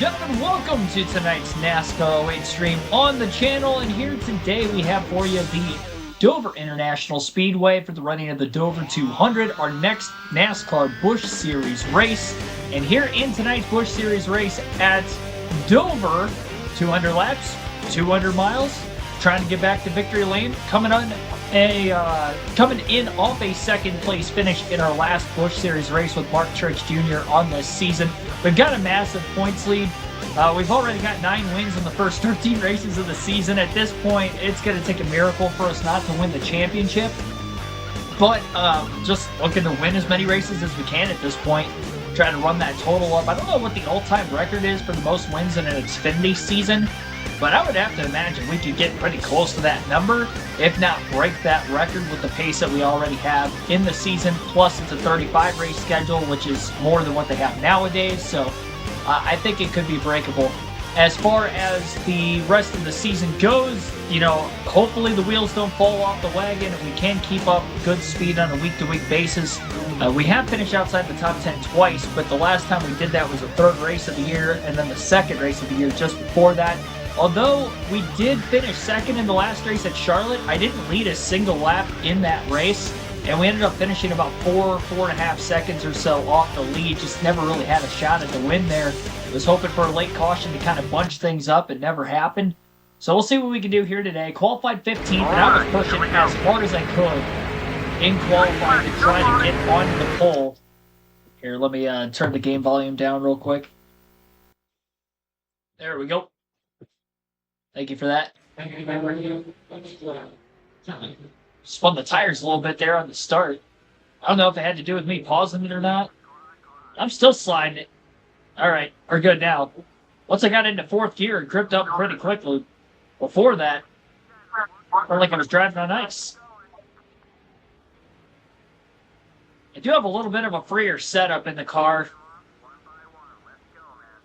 Gentlemen, welcome to tonight's NASCAR 08 stream on the channel, and here today we have for you the Dover International Speedway for the running of the Dover 200, our next NASCAR Busch Series race. And here in tonight's Busch Series race at Dover, 200 laps, 200 miles, trying to get back to victory lane, coming in off a second place finish in our last Busch Series race with Mark Truex Jr. on this season. We've got a massive points lead. We've already got 9 wins in the first 13 races of the season. At this point, it's going to take a miracle for us not to win the championship. But just looking to win as many races as we can at this point. Trying to run that total up. I don't know what the all-time record is for the most wins in an Xfinity season, but I would have to imagine we could get pretty close to that number, if not break that record with the pace that we already have in the season. Plus, it's a 35-race schedule, which is more than what they have nowadays, so I think it could be breakable. As far as the rest of the season goes, hopefully the wheels don't fall off the wagon and we can keep up good speed on a week-to-week basis. We have finished outside the top 10 twice, but the last time we did that was the 3rd race of the year and then the 2nd race of the year just before that. Although we did finish 2nd in the last race at Charlotte, I didn't lead a single lap in that race, and we ended up finishing about 4.5 seconds or so off the lead. Just never really had a shot at the win there. Was hoping for a late caution to kind of bunch things up. It never happened. So we'll see what we can do here today. Qualified 15th, and I was pushing as hard as I could in qualifying to try to get on the pole. Here, let me turn the game volume down real quick. There we go. Thank you for that. Spun the tires a little bit there on the start. I don't know if it had to do with me pausing it or not. I'm still sliding it. Alright, we're good now. Once I got into 4th gear, it gripped up pretty quickly. Before that, I felt like I was driving on ice. I do have a little bit of a freer setup in the car.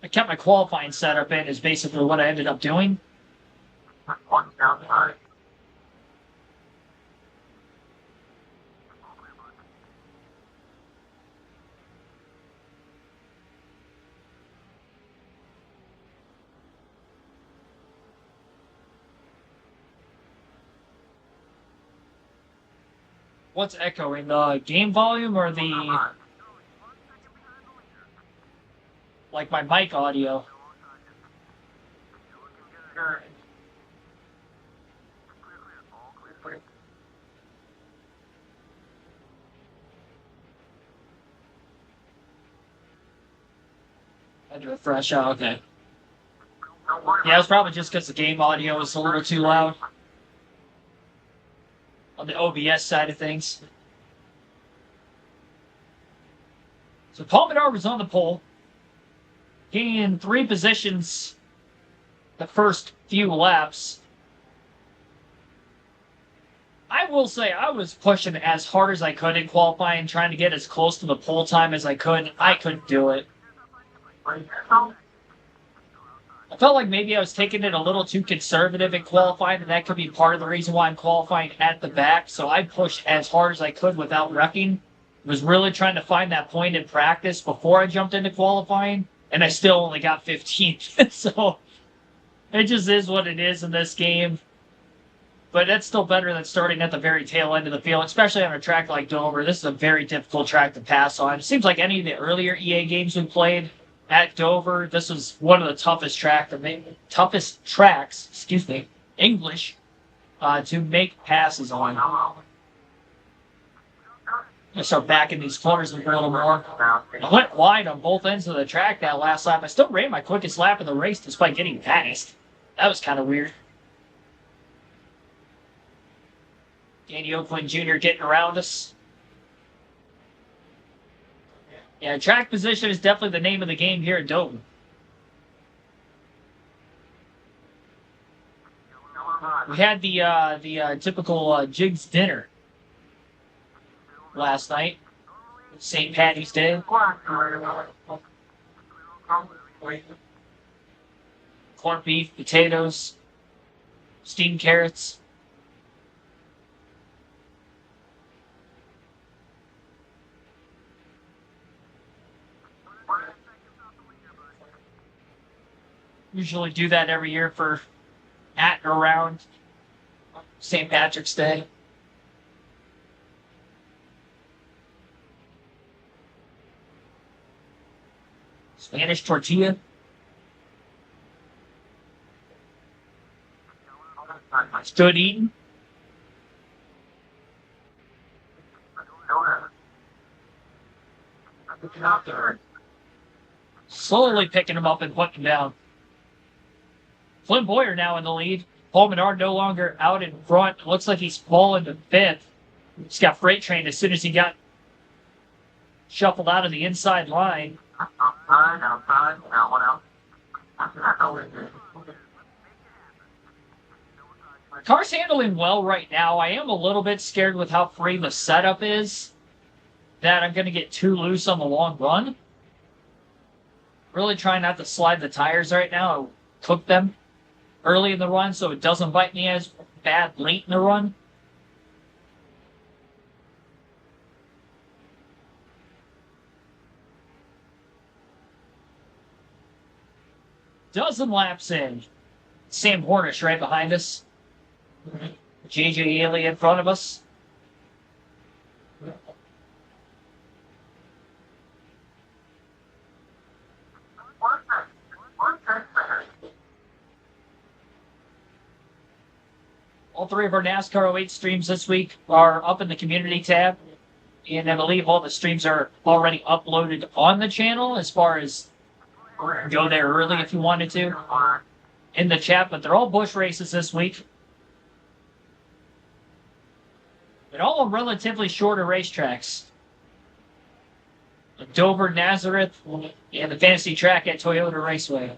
I kept my qualifying setup in, is basically what I ended up doing. What's echoing? The game volume or the... like my mic audio? I had to refresh. Oh, okay. Yeah, it's probably just because the game audio was a little too loud on the OBS side of things. So Paul Menard was on the pole, gaining 3 positions the first few laps. I will say I was pushing as hard as I could in qualifying, trying to get as close to the pole time as I could. I couldn't do it. I felt like maybe I was taking it a little too conservative in qualifying, and that could be part of the reason why I'm qualifying at the back. So I pushed as hard as I could without wrecking. Was really trying to find that point in practice before I jumped into qualifying, and I still only got 15th. So it just is what it is in this game. But that's still better than starting at the very tail end of the field, especially on a track like Dover. This is a very difficult track to pass on. It seems like any of the earlier EA games we played at Dover, this was one of the toughest tracks, English, to make passes on. I'm going to start backing these corners a little more. I went wide on both ends of the track that last lap. I still ran my quickest lap in the race despite getting passed. That was kind of weird. Danny Oakland Jr. getting around us. Yeah, track position is definitely the name of the game here at Dover. We had the typical Jigs dinner last night. St. Patty's Day. Corned beef, potatoes, steamed carrots. Usually do that every year for at and around St. Patrick's Day. Spanish tortilla. Stood eating. Slowly picking him up and putting him down. Flynn Boyer now in the lead. Paul Menard no longer out in front. Looks like he's fallen to fifth. He's got freight train as soon as he got shuffled out of the inside line. Car's handling well right now. I am a little bit scared with how free the setup is that I'm going to get too loose on the long run. Really trying not to slide the tires right now. I cook them early in the run so it doesn't bite me as bad late in the run. Dozen laps in. Sam Hornish right behind us. JJ Haley in front of us. All three of our NASCAR 08 streams this week are up in the community tab. And I believe all the streams are already uploaded on the channel as far as go there early if you wanted to in the chat. But they're all Busch races this week. But all on relatively shorter racetracks. Dover, Nazareth, and the fantasy track at Toyota Raceway.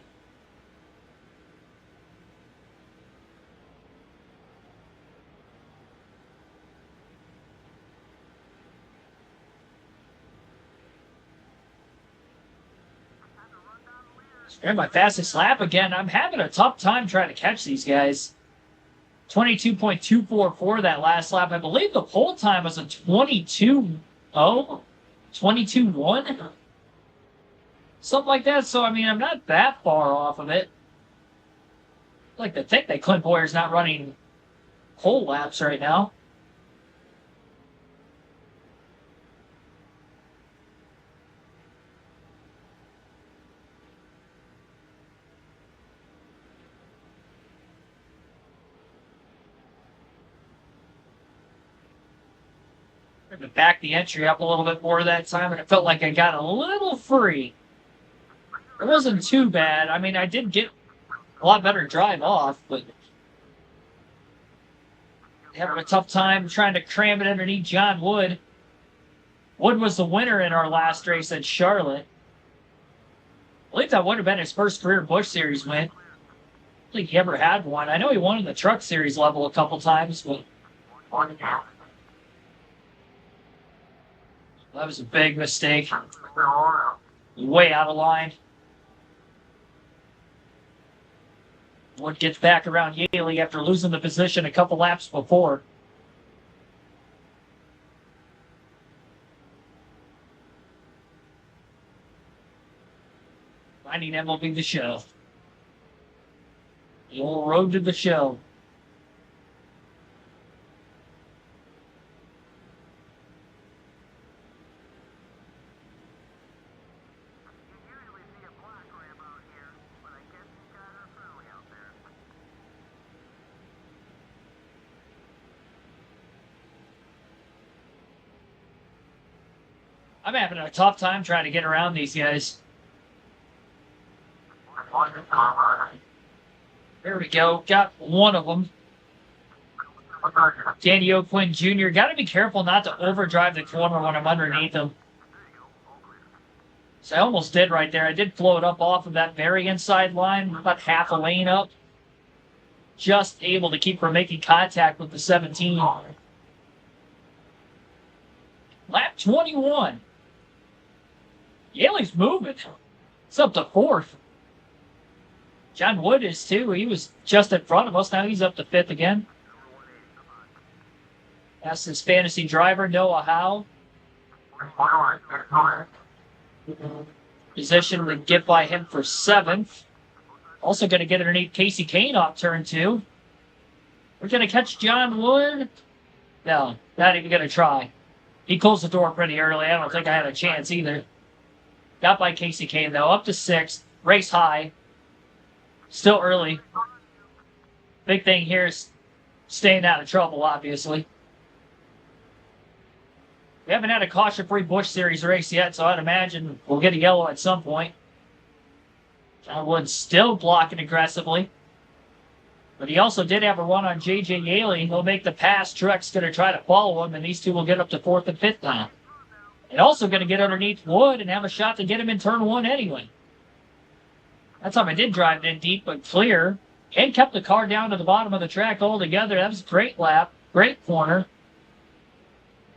And my fastest lap again. I'm having a tough time trying to catch these guys. 22.244 that last lap. I believe the pole time was a 22-0, 22-1, something like that. So, I mean, I'm not that far off of it. I'd like to think that Clint Boyer's not running pole laps right now. To back the entry up a little bit more that time, and it felt like I got a little free. It wasn't too bad. I mean, I did get a lot better drive off, but having a tough time trying to cram it underneath John Wood. Wood was the winner in our last race at Charlotte. I believe that would have been his first career Busch Series win. I don't think he ever had one. I know he won in the Truck Series level a couple times, but that was a big mistake. Way out of line. Wood gets back around Yaley after losing the position a couple laps before. Finding MLB the show. The old road to the show. I'm having a tough time trying to get around these guys. There we go. Got one of them. Danny O'Quinn Jr. Got to be careful not to overdrive the corner when I'm underneath him. So I almost did right there. I did float up off of that very inside line, about half a lane up. Just able to keep from making contact with the 17. Lap 21. Yaley's moving. It's up to fourth. John Wood is too. He was just in front of us. Now he's up to fifth again. That's his fantasy driver, Noah Howe. Position would get by him for seventh. Also going to get underneath Casey Kane off turn 2. We're going to catch John Wood. No, not even going to try. He closed the door pretty early. I don't think I had a chance either. Got by Casey Kane, though. Up to 6th. Race high. Still early. Big thing here is staying out of trouble, obviously. We haven't had a caution-free Busch Series race yet, so I'd imagine we'll get a yellow at some point. John Wood still blocking aggressively. But he also did have a run on J.J. Yaley. He'll make the pass. Truex going to try to follow him, and these two will get up to 4th and 5th now. And also going to get underneath Wood and have a shot to get him in turn 1 anyway. That time I did drive it in deep but clear. And kept the car down to the bottom of the track altogether. That was a great lap. Great corner.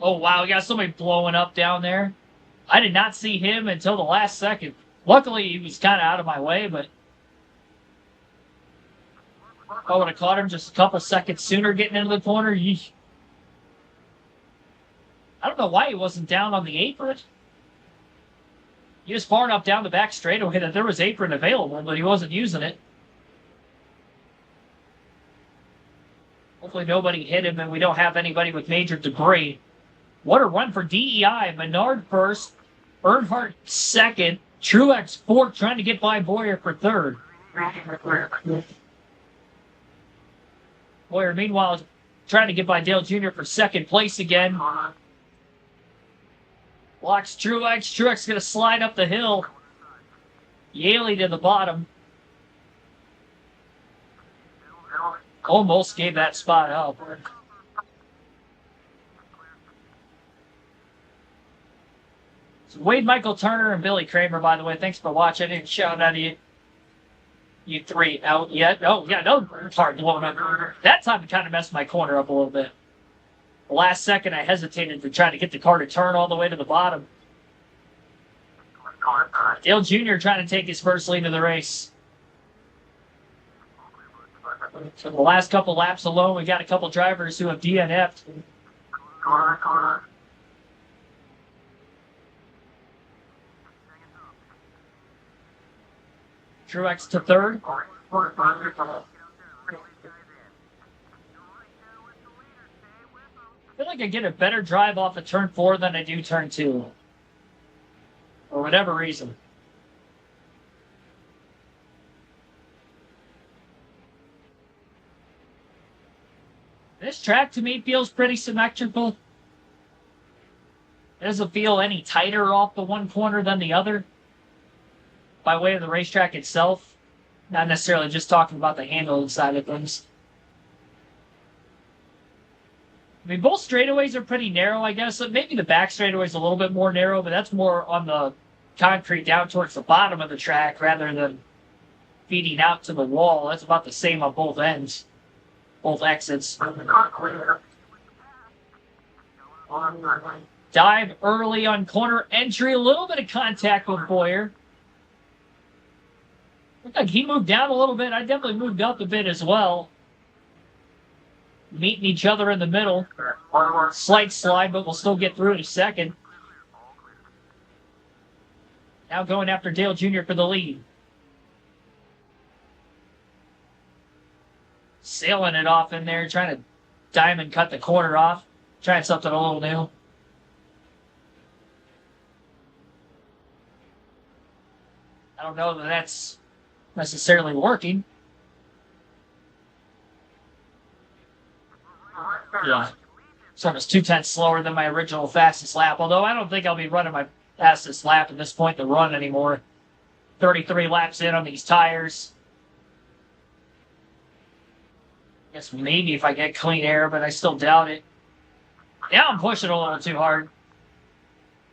Oh, wow. We got somebody blowing up down there. I did not see him until the last second. Luckily, he was kind of out of my way, but I would have caught him just a couple seconds sooner getting into the corner. Yeesh. I don't know why he wasn't down on the apron. He was far enough down the back straightaway that there was apron available, but he wasn't using it. Hopefully nobody hit him and we don't have anybody with major debris. What a run for DEI. Menard first, Earnhardt second, Truex fourth, trying to get by Boyer for 3rd. Boyer, meanwhile, trying to get by Dale Jr. for 2nd place again. Blocks Truex. Truex going to slide up the hill. Yaley to the bottom. Almost gave that spot up. So Wade Michael Turner and Billy Kramer, by the way, thanks for watching. I didn't shout out to you three out yet. Oh, yeah, no part blowing up. That time it kind of messed my corner up a little bit. The last second, I hesitated to try to get the car to turn all the way to the bottom. Dale Jr. trying to take his first lead of the race. So the last couple laps alone, we got a couple drivers who have DNF'd. Truex to 3rd. I feel like I get a better drive off of turn 4 than I do turn 2. For whatever reason. This track to me feels pretty symmetrical. It doesn't feel any tighter off the one corner than the other. By way of the racetrack itself. Not necessarily just talking about the handling side of things. I mean, both straightaways are pretty narrow, I guess. Maybe the back straightaway is a little bit more narrow, but that's more on the concrete down towards the bottom of the track rather than feeding out to the wall. That's about the same on both ends. Both exits. Dive early on corner entry. A little bit of contact with Boyer. Looked like he moved down a little bit. I definitely moved up a bit as well. Meeting each other in the middle. Slight slide, but we'll still get through in a second. Now going after Dale Jr. for the lead. Sailing it off in there, trying to diamond cut the corner off. Trying something a little new. I don't know that that's necessarily working. Yeah. So it was 2/10 slower than my original fastest lap. Although I don't think I'll be running my fastest lap at this point in the run anymore. 33 laps in on these tires. I guess maybe if I get clean air, but I still doubt it. Yeah, I'm pushing a little too hard.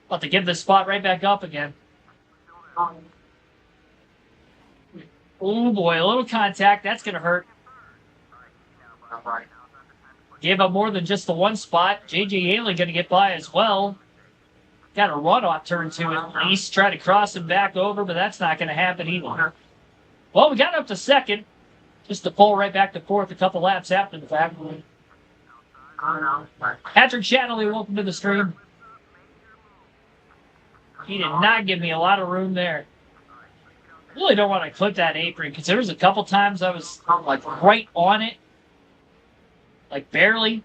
About to give this spot right back up again. Oh boy, a little contact. That's going to hurt. Gave up more than just the one spot. J.J. Yaley going to get by as well. Got a run off turn 2 at least. Try to cross him back over, but that's not going to happen either. Well, we got up to 2nd. Just to pull right back to 4th a couple laps after the fact. Patrick Shanley, welcome to the stream. He did not give me a lot of room there. Really don't want to clip that apron because there was a couple times I was like right on it, like barely,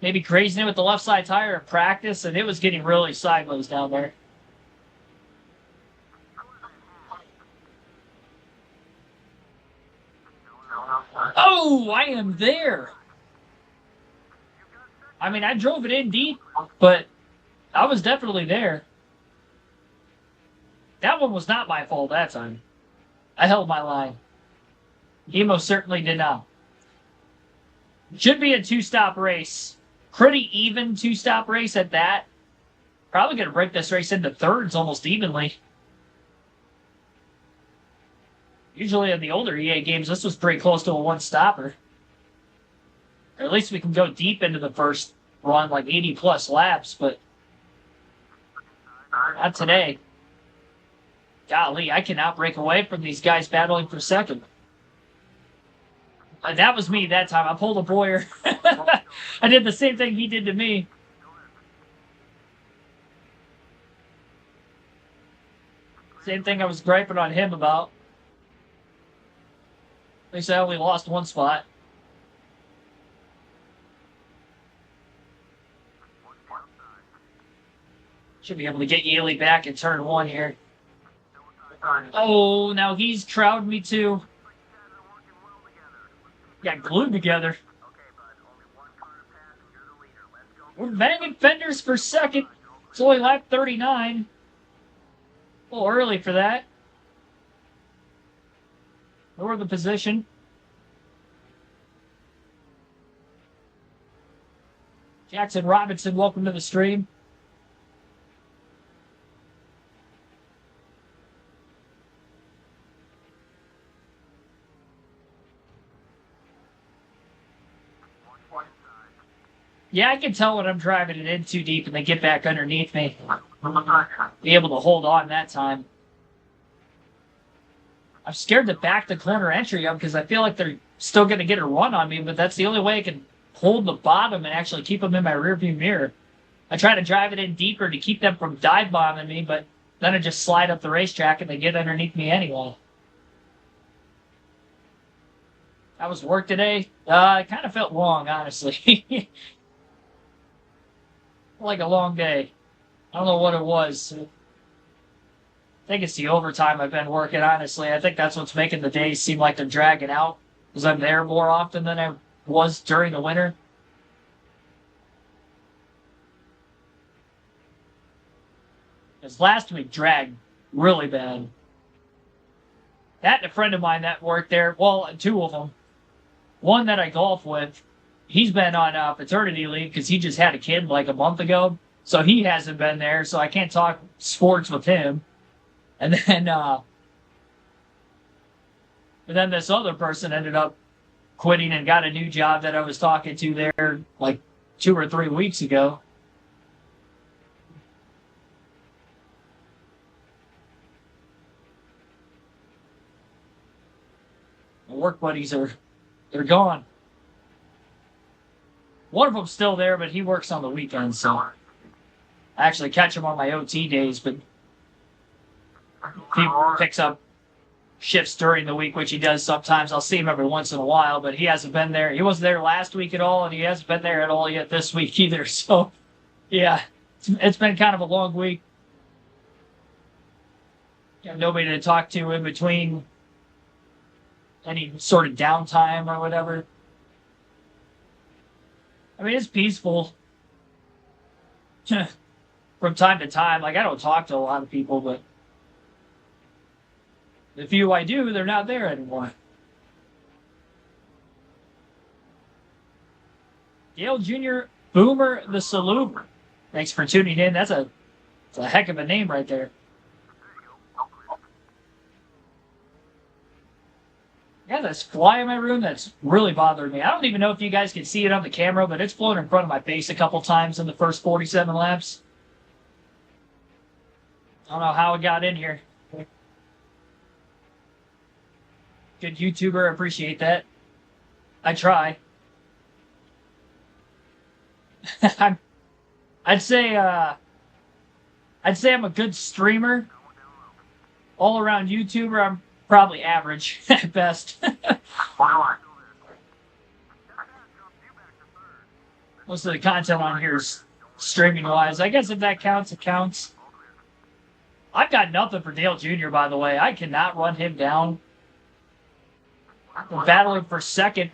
maybe grazing it with the left side tire in practice, and it was getting really sideways down there. Oh, I am there. I mean, I drove it in deep, but I was definitely there. That one was not my fault that time. I held my line. He most certainly did not. Should be a two-stop race. Pretty even two-stop race at that. Probably going to break this race into thirds almost evenly. Usually in the older EA games, this was pretty close to a one-stopper. Or at least we can go deep into the first run, like 80-plus laps, but not today. Golly, I cannot break away from these guys battling for second. That was me that time. I pulled a Boyer. I did the same thing he did to me. Same thing I was griping on him about. At least I only lost one spot. Should be able to get Yaley back in turn one here. Oh, now he's crowded me too. Got glued together. We're banging fenders for second. It's only lap 39. A little early for that. Lower the position. Jackson Robinson, welcome to the stream. Yeah, I can tell when I'm driving it in too deep and they get back underneath me. Be able to hold on that time. I'm scared to back the corner entry up because I feel like they're still going to get a run on me, but that's the only way I can hold the bottom and actually keep them in my rearview mirror. I try to drive it in deeper to keep them from dive bombing me, but then I just slide up the racetrack and they get underneath me anyway. That was work today. It kind of felt long, honestly. Like a long day. I don't know what it was. I think it's the overtime I've been working, honestly. I think that's what's making the days seem like they're dragging out, because I'm there more often than I was during the winter. Because last week dragged really bad. That and a friend of mine that worked there, well, two of them. One that I golf with, he's been on paternity leave because he just had a kid like a month ago. So he hasn't been there, so I can't talk sports with him. And then this other person ended up quitting and got a new job that I was talking to there like 2 or 3 weeks ago. My work buddies they're gone. One of them's still there, but he works on the weekends, so I actually catch him on my OT days, but he picks up shifts during the week, which he does sometimes. I'll see him every once in a while, but he hasn't been there. He wasn't there last week at all, and he hasn't been there at all yet this week either. So, yeah, it's been kind of a long week. Got nobody to talk to in between any sort of downtime or whatever. I mean, it's peaceful from time to time. Like, I don't talk to a lot of people, but the few I do, they're not there anymore. Dale Jr. Boomer the Salute. Thanks for tuning in. That's a heck of a name right there. Yeah, this fly in my room that's really bothering me. I don't even know if you guys can see it on the camera, but it's flown in front of my face a couple times in the first 47 laps. I don't know how it got in here. Good YouTuber, appreciate that. I try. I'd say I'm a good streamer. All around YouTuber, I'm Probably average at best. Most of the content on here is streaming-wise. I guess if that counts, it counts. I've got nothing for Dale Jr., by the way. I cannot run him down. We're battling for second.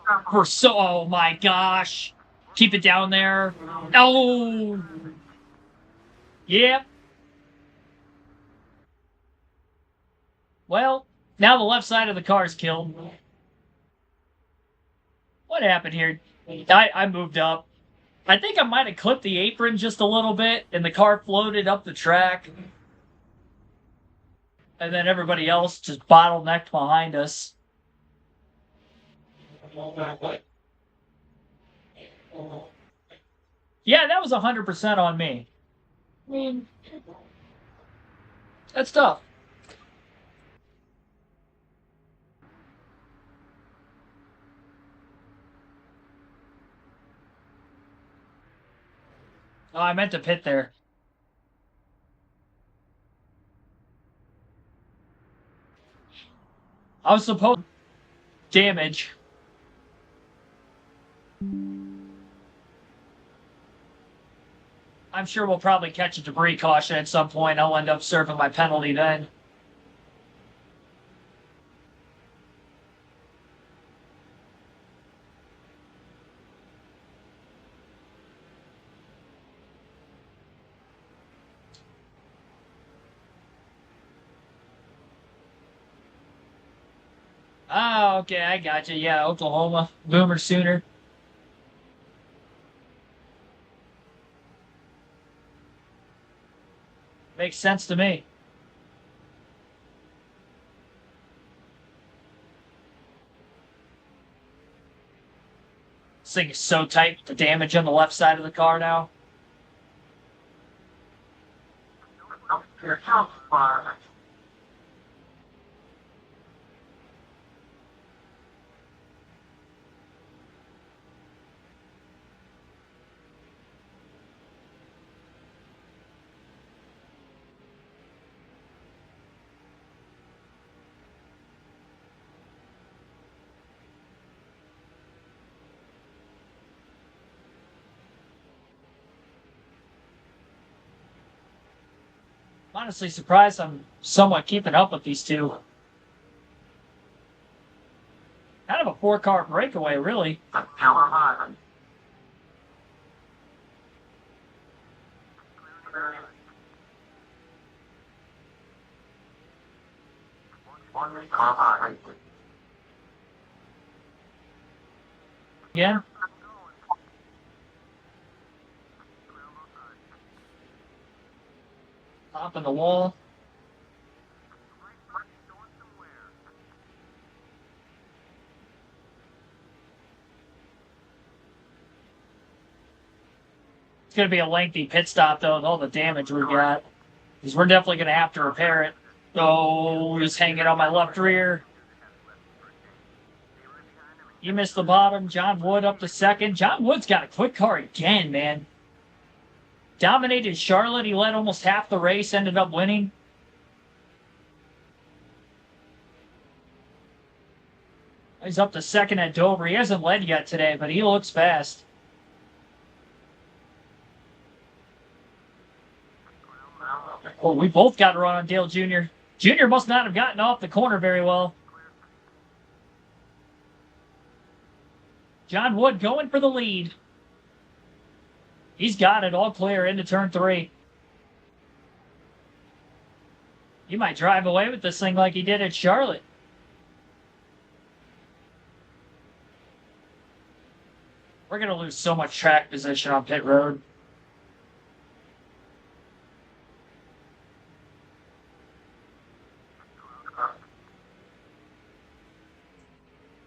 Oh my gosh. Keep it down there. Oh. Yep. Well, now the left side of the car is killed. What happened here? I moved up. I think I might have clipped the apron just a little bit, and the car floated up the track. And then everybody else just bottlenecked behind us. Yeah, that was 100% on me. I mean, that's tough. Oh, I meant to pit there. I was supposed to damage. I'm sure we'll probably catch a debris caution at some point. I'll end up serving my penalty then. Oh, okay, I got you. Yeah, Oklahoma. Boomer Sooner. Makes sense to me. This thing is so tight, the damage on the left side of the car now. Your health bar. Honestly surprised I'm somewhat keeping up with these two. Kind of a 4-car breakaway, really. Yeah. Top in the wall. It's going to be a lengthy pit stop, though, with all the damage we got. Because we're definitely going to have to repair it. Oh, just hanging on my left rear. You missed the bottom. John Wood up to second. John Wood's got a quick car again, man. Dominated Charlotte. He led almost half the race, ended up winning. He's up to second at Dover. He hasn't led yet today, but he looks fast. Oh, we both got a run on Dale Jr. Jr. must not have gotten off the corner very well. John Wood going for the lead. He's got it all clear into turn 3. You might drive away with this thing like he did at Charlotte. We're going to lose so much track position on pit road.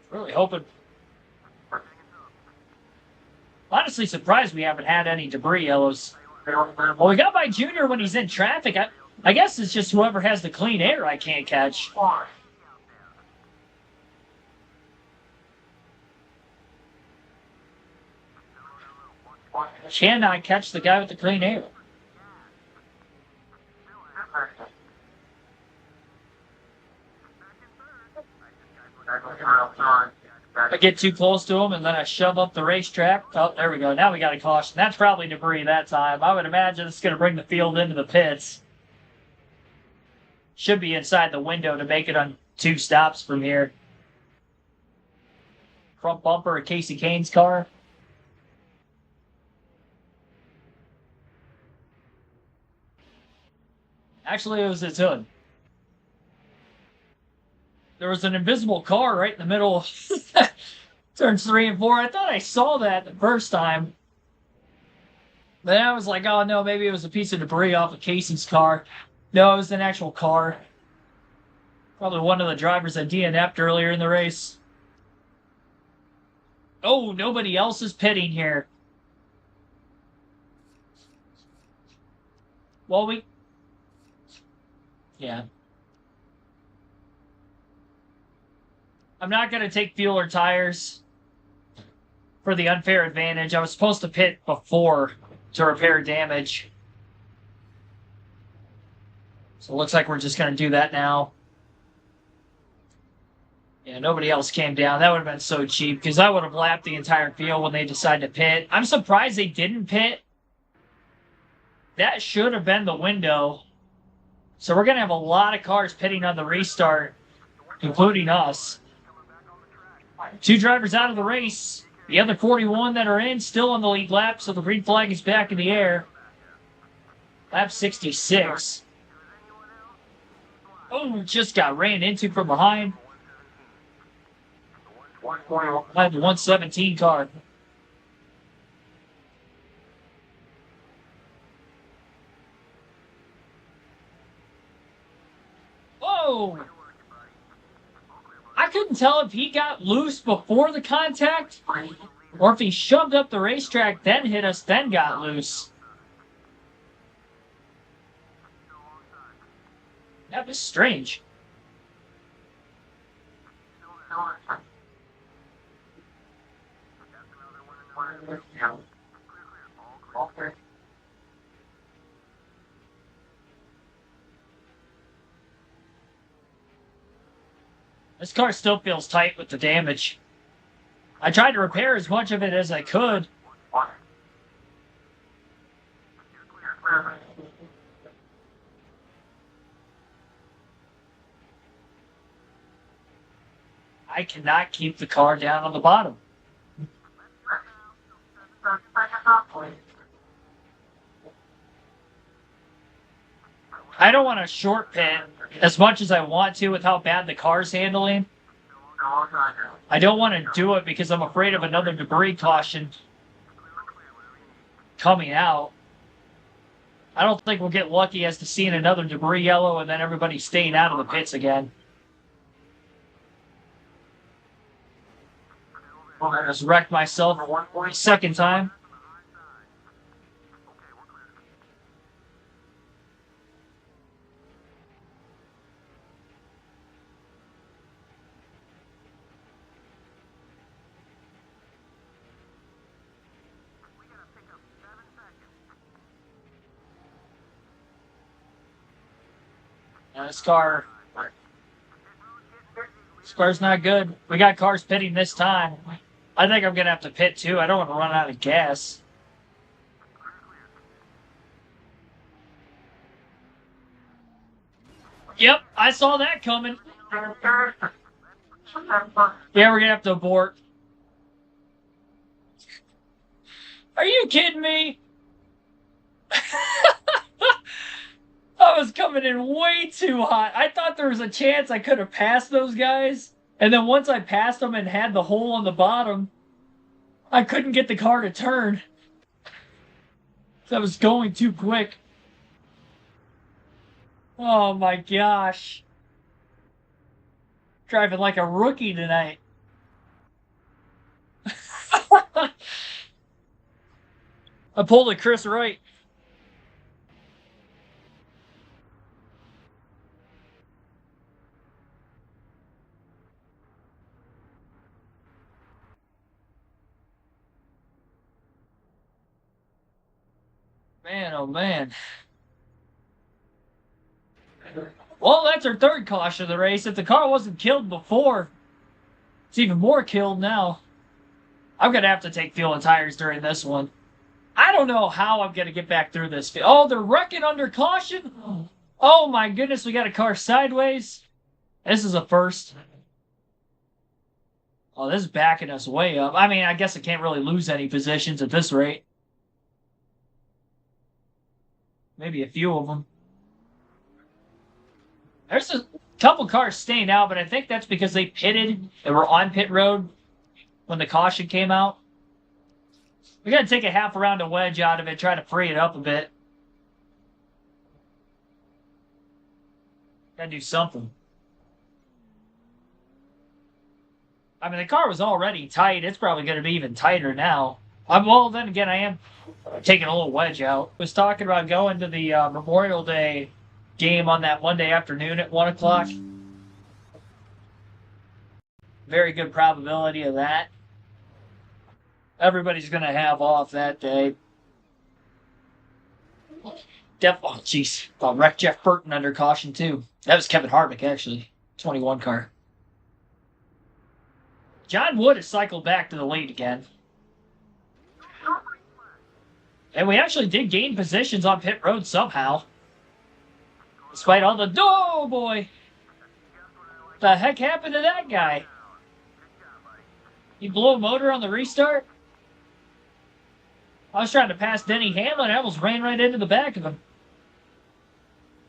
Really hoping. Honestly surprised we haven't had any debris yellows. Well, we got by Junior when he's in traffic. I guess it's just whoever has the clean air I can't catch. Cannot catch the guy with the clean air. I get too close to him, and then I shove up the racetrack. Oh, there we go. Now we got a caution. That's probably debris that time. I would imagine it's going to bring the field into the pits. Should be inside the window to make it on 2 stops from here. Front bumper of Casey Kane's car. Actually, it was its hood. There was an invisible car right in the middle of turns 3 and 4. I thought I saw that the first time. Then I was like, oh no, maybe it was a piece of debris off of Casey's car. No, it was an actual car. Probably one of the drivers that DNF'd earlier in the race. Oh, nobody else is pitting here. Well, yeah. I'm not going to take fuel or tires for the unfair advantage. I was supposed to pit before to repair damage. So it looks like we're just going to do that now. Yeah, nobody else came down. That would have been so cheap because I would have lapped the entire field when they decided to pit. I'm surprised they didn't pit. That should have been the window. So we're going to have a lot of cars pitting on the restart, including us. 2 drivers out of the race. The other 41 that are in still on the lead lap, so the green flag is back in the air. Lap 66. Oh, just got ran into from behind. I have the 117 car. Whoa! I couldn't tell if he got loose before the contact or if he shoved up the racetrack, then hit us, then got loose. That was strange. This car still feels tight with the damage. I tried to repair as much of it as I could. I cannot keep the car down on the bottom. I don't want to short pit as much as I want to with how bad the car's handling. I don't want to do it because I'm afraid of another debris caution coming out. I don't think we'll get lucky as to seeing another debris yellow and then everybody staying out of the pits again. I just wrecked myself a second time. This car's not good. We got cars pitting this time. I think I'm going to have to pit too. I don't want to run out of gas. Yep, I saw that coming. Yeah, we're going to have to abort. Are you kidding me? I was coming in way too hot. I thought there was a chance I could have passed those guys. And then once I passed them and had the hole on the bottom, I couldn't get the car to turn. That was going too quick. Oh my gosh. Driving like a rookie tonight. I pulled a Chris Wright. Man, oh man. Well, that's our third caution of the race. If the car wasn't killed before, It's even more killed now. I'm going to have to take fuel and tires during this one. I don't know how I'm going to get back through this. Oh, they're wrecking under caution? Oh my goodness, we got a car sideways. This is a first. Oh, this is backing us way up. I mean, I guess I can't really lose any positions at this rate. Maybe a few of them. There's a couple cars staying out, but I think that's because they pitted and were on pit road when the caution came out. We got to take a half around a wedge out of it, try to free it up a bit. Got to do something. I mean, the car was already tight. It's probably going to be even tighter now. Well, then again, I am taking a little wedge out. Was talking about going to the Memorial Day game on that Monday afternoon at 1 o'clock. Very good probability of that. Everybody's going to have off that day. Oh, jeez. Wrecked Jeff Burton under caution, too. That was Kevin Harvick, actually. 21 car. John Wood has cycled back to the lead again. And we actually did gain positions on pit road somehow. Despite all the... Oh, boy! What the heck happened to that guy? He blew a motor on the restart? I was trying to pass Denny Hamlin. I almost ran right into the back of him.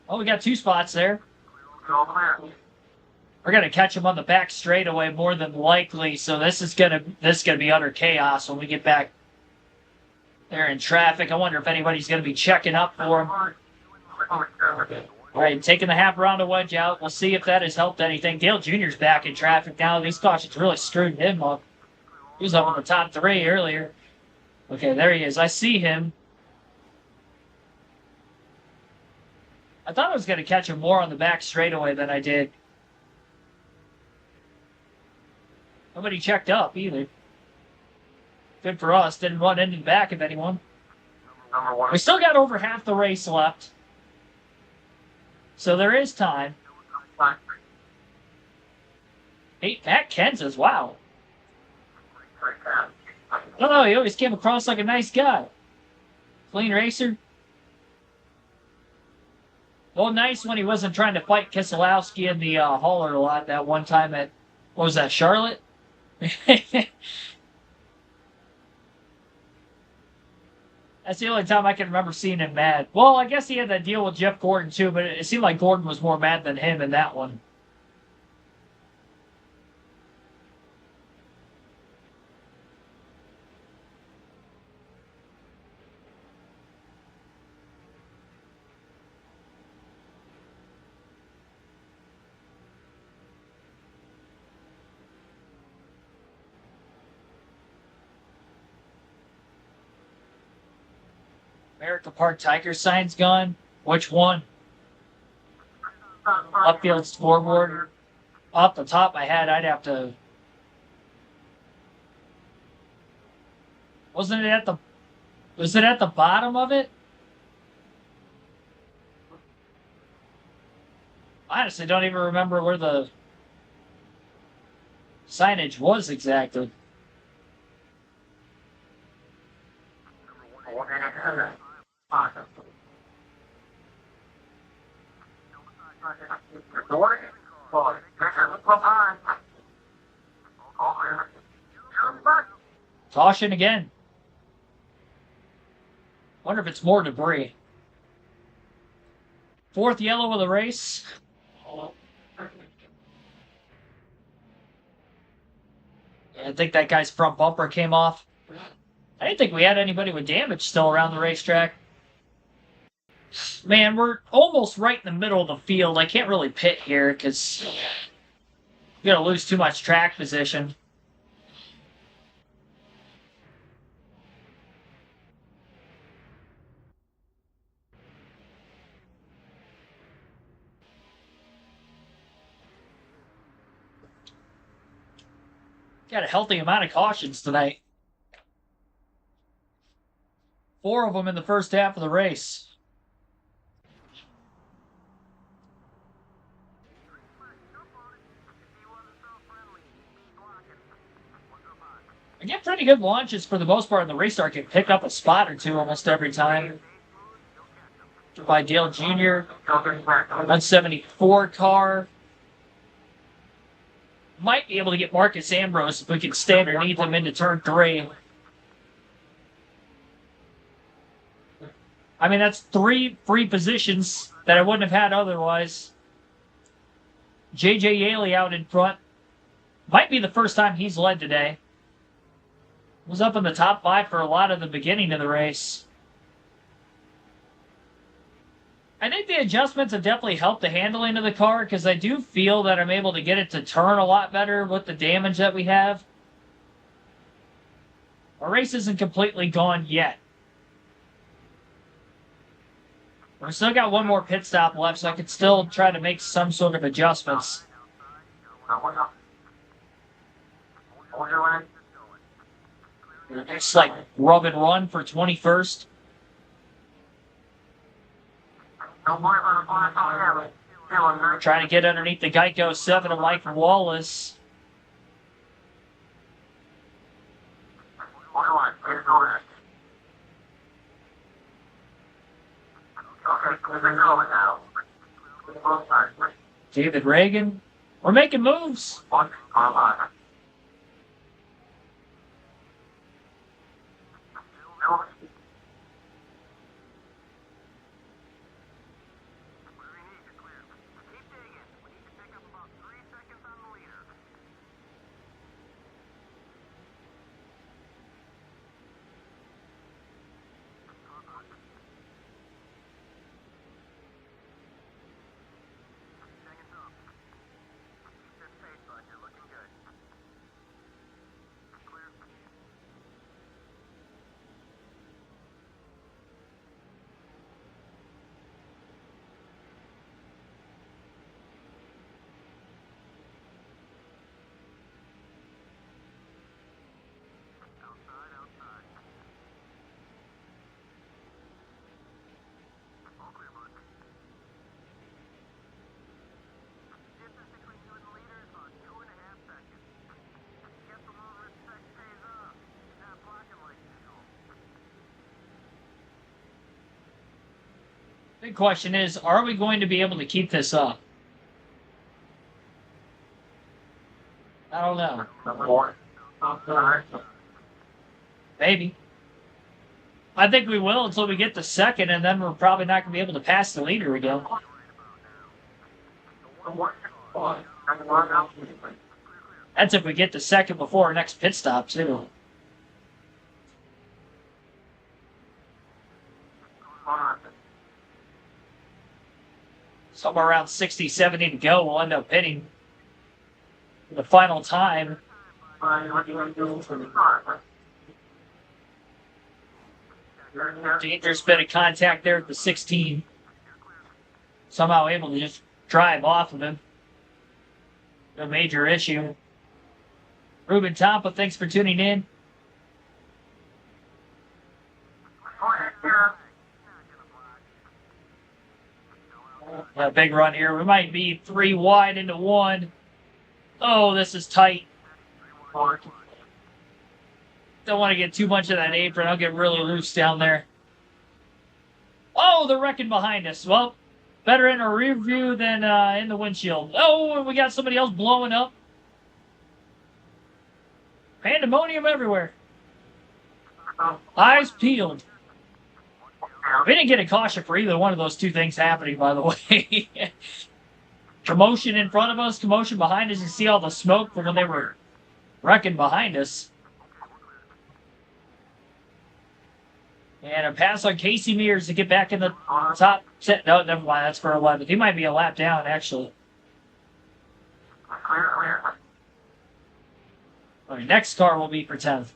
Oh, we got 2 spots there. We're gonna catch him on the back straightaway more than likely, so this is gonna be utter chaos when we get back there in traffic. I wonder if anybody's gonna be checking up for him. All right, taking the half round of wedge out. We'll see if that has helped anything. Dale Jr.'s back in traffic now. These cautions really screwed him up. He was up in the top 3 earlier. Okay, there he is. I see him. I thought I was going to catch him more on the back straightaway than I did. Nobody checked up either. Good for us. Didn't run into the back of anyone. We still got over half the race left. So there is time. Hey, Matt Kenseth, wow. I don't know, he always came across like a nice guy. Clean racer. Well, nice when he wasn't trying to fight Keselowski in the hauler a lot that one time at, what was that, Charlotte? That's the only time I can remember seeing him mad. Well, I guess he had that deal with Jeff Gordon too, but it seemed like Gordon was more mad than him in that one. America Park Tiger sign's gone. Which one? Upfield scoreboard. Off the top of my head, I'd have to... Was it at the bottom of it? I honestly don't even remember where the signage was exactly. Caution again. Wonder if it's more debris. 4th yellow of the race. Yeah, I think that guy's front bumper came off. I didn't think we had anybody with damage still around the racetrack. Man, we're almost right in the middle of the field. I can't really pit here because you're going to lose too much track position. Got a healthy amount of cautions tonight. 4 of them in the first half of the race. I get pretty good launches for the most part in the restart. Can pick up a spot or two almost every time. By Dale Jr. 174 car. Might be able to get Marcus Ambrose if we can stay underneath him into turn 3. I mean, that's 3 free positions that I wouldn't have had otherwise. J.J. Yaley out in front. Might be the first time he's led today. Was up in the top 5 for a lot of the beginning of the race. I think the adjustments have definitely helped the handling of the car because I do feel that I'm able to get it to turn a lot better with the damage that we have. Our race isn't completely gone yet. We've still got one more pit stop left, so I could still try to make some sort of adjustments. It's like rub and run for 21st. Trying to get underneath the Geico 7 of Mike Wallace. David Reagan. We're making moves. Big question is, are we going to be able to keep this up? I don't know. Maybe. I think we will until we get to second, and then we're probably not going to be able to pass the leader again. That's if we get to second before our next pit stop, too. Somewhere around 60, 70 to go. We'll end up pitting for the final time. Dangerous bit of contact there at the 16. Somehow able to just drive off of him. No major issue. Ruben Tampa, thanks for tuning in. A big run here. We might be 3 wide into 1. Oh, this is tight. Don't want to get too much of that apron. I'll get really loose down there. Oh, they're wrecking behind us. Well, better in our rear view than in the windshield. Oh, and we got somebody else blowing up. Pandemonium everywhere. Eyes peeled. We didn't get a caution for either one of those two things happening, by the way. Commotion in front of us, commotion behind us. You see all the smoke from when they were wrecking behind us. And a pass on Casey Mears to get back in the top 10. No, never mind. That's for 11th. He might be a lap down, actually. Our next car will be for 10th.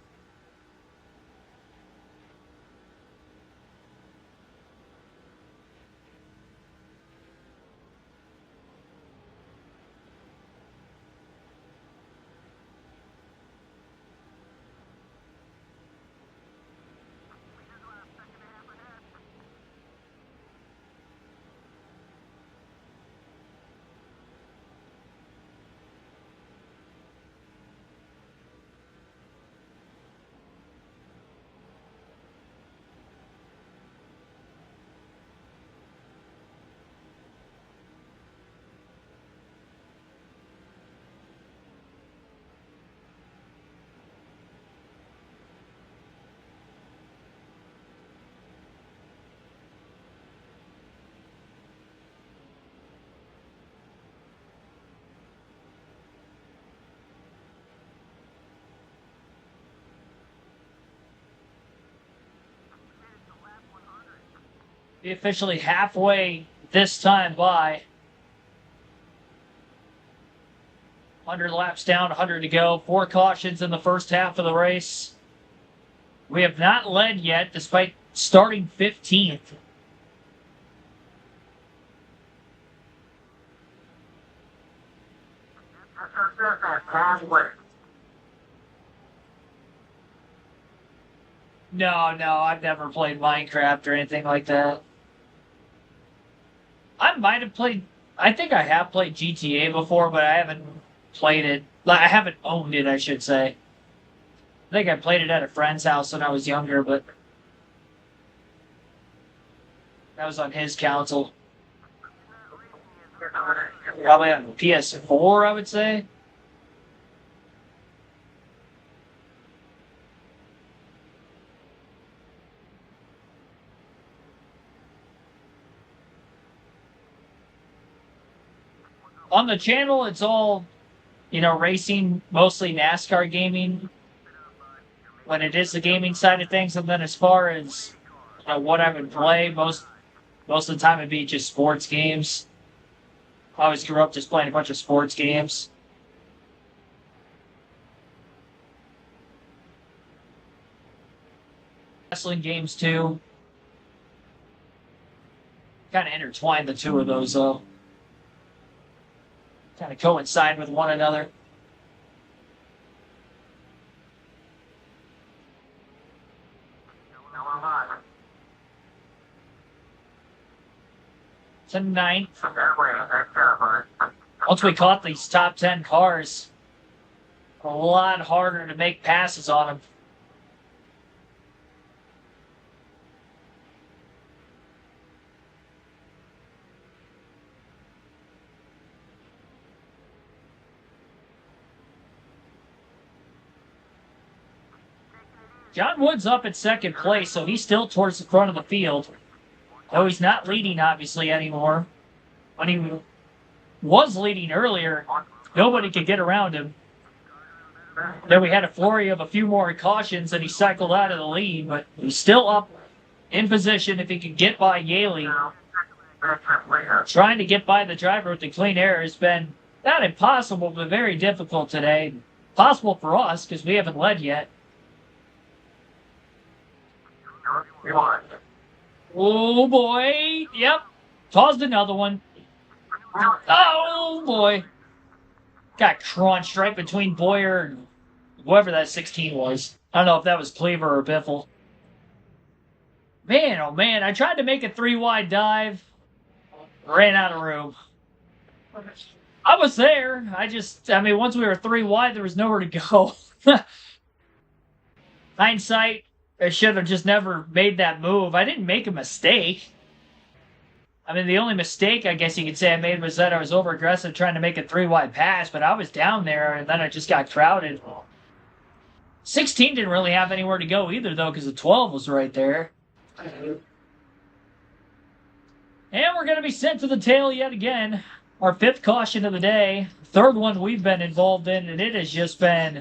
Be officially halfway this time by. 100 laps down, 100 to go. 4 cautions in the first half of the race. We have not led yet, despite starting 15th. No, I've never played Minecraft or anything like that. I might have played... I think I have played GTA before, but I haven't played it. I haven't owned it, I should say. I think I played it at a friend's house when I was younger, but... that was on his console. Probably on PS4, I would say. On the channel, it's all, racing, mostly NASCAR gaming, when it is the gaming side of things. And then as far as what I would play, most of the time it'd be just sports games. I always grew up just playing a bunch of sports games. Wrestling games, too. Kind of intertwine the two of those, though. Kind of coincide with one another. To ninth. Once we caught these top 10 cars, a lot harder to make passes on them. John Wood's up at second place, so he's still towards the front of the field. Though he's not leading, obviously, anymore. When he was leading earlier, nobody could get around him. Then we had a flurry of a few more cautions, and he cycled out of the lead, but he's still up in position if he can get by Yaley. Trying to get by the driver with the clean air has been not impossible, but very difficult today. Possible for us, because we haven't led yet. Oh, boy. Yep. Caused another one. Oh, boy. Got crunched right between Boyer and whoever that 16 was. I don't know if that was Cleaver or Biffle. Man, oh, man. I tried to make a 3-wide dive. Ran out of room. I was there. Once we were 3 wide, there was nowhere to go. Hindsight. I should have just never made that move. I didn't make a mistake. The only mistake I guess you could say I made was that I was over-aggressive trying to make a 3-wide pass, but I was down there, and then I just got crowded. 16 didn't really have anywhere to go either, though, because the 12 was right there. And we're going to be sent to the tail yet again. Our 5th caution of the day. 3rd one we've been involved in, and it has just been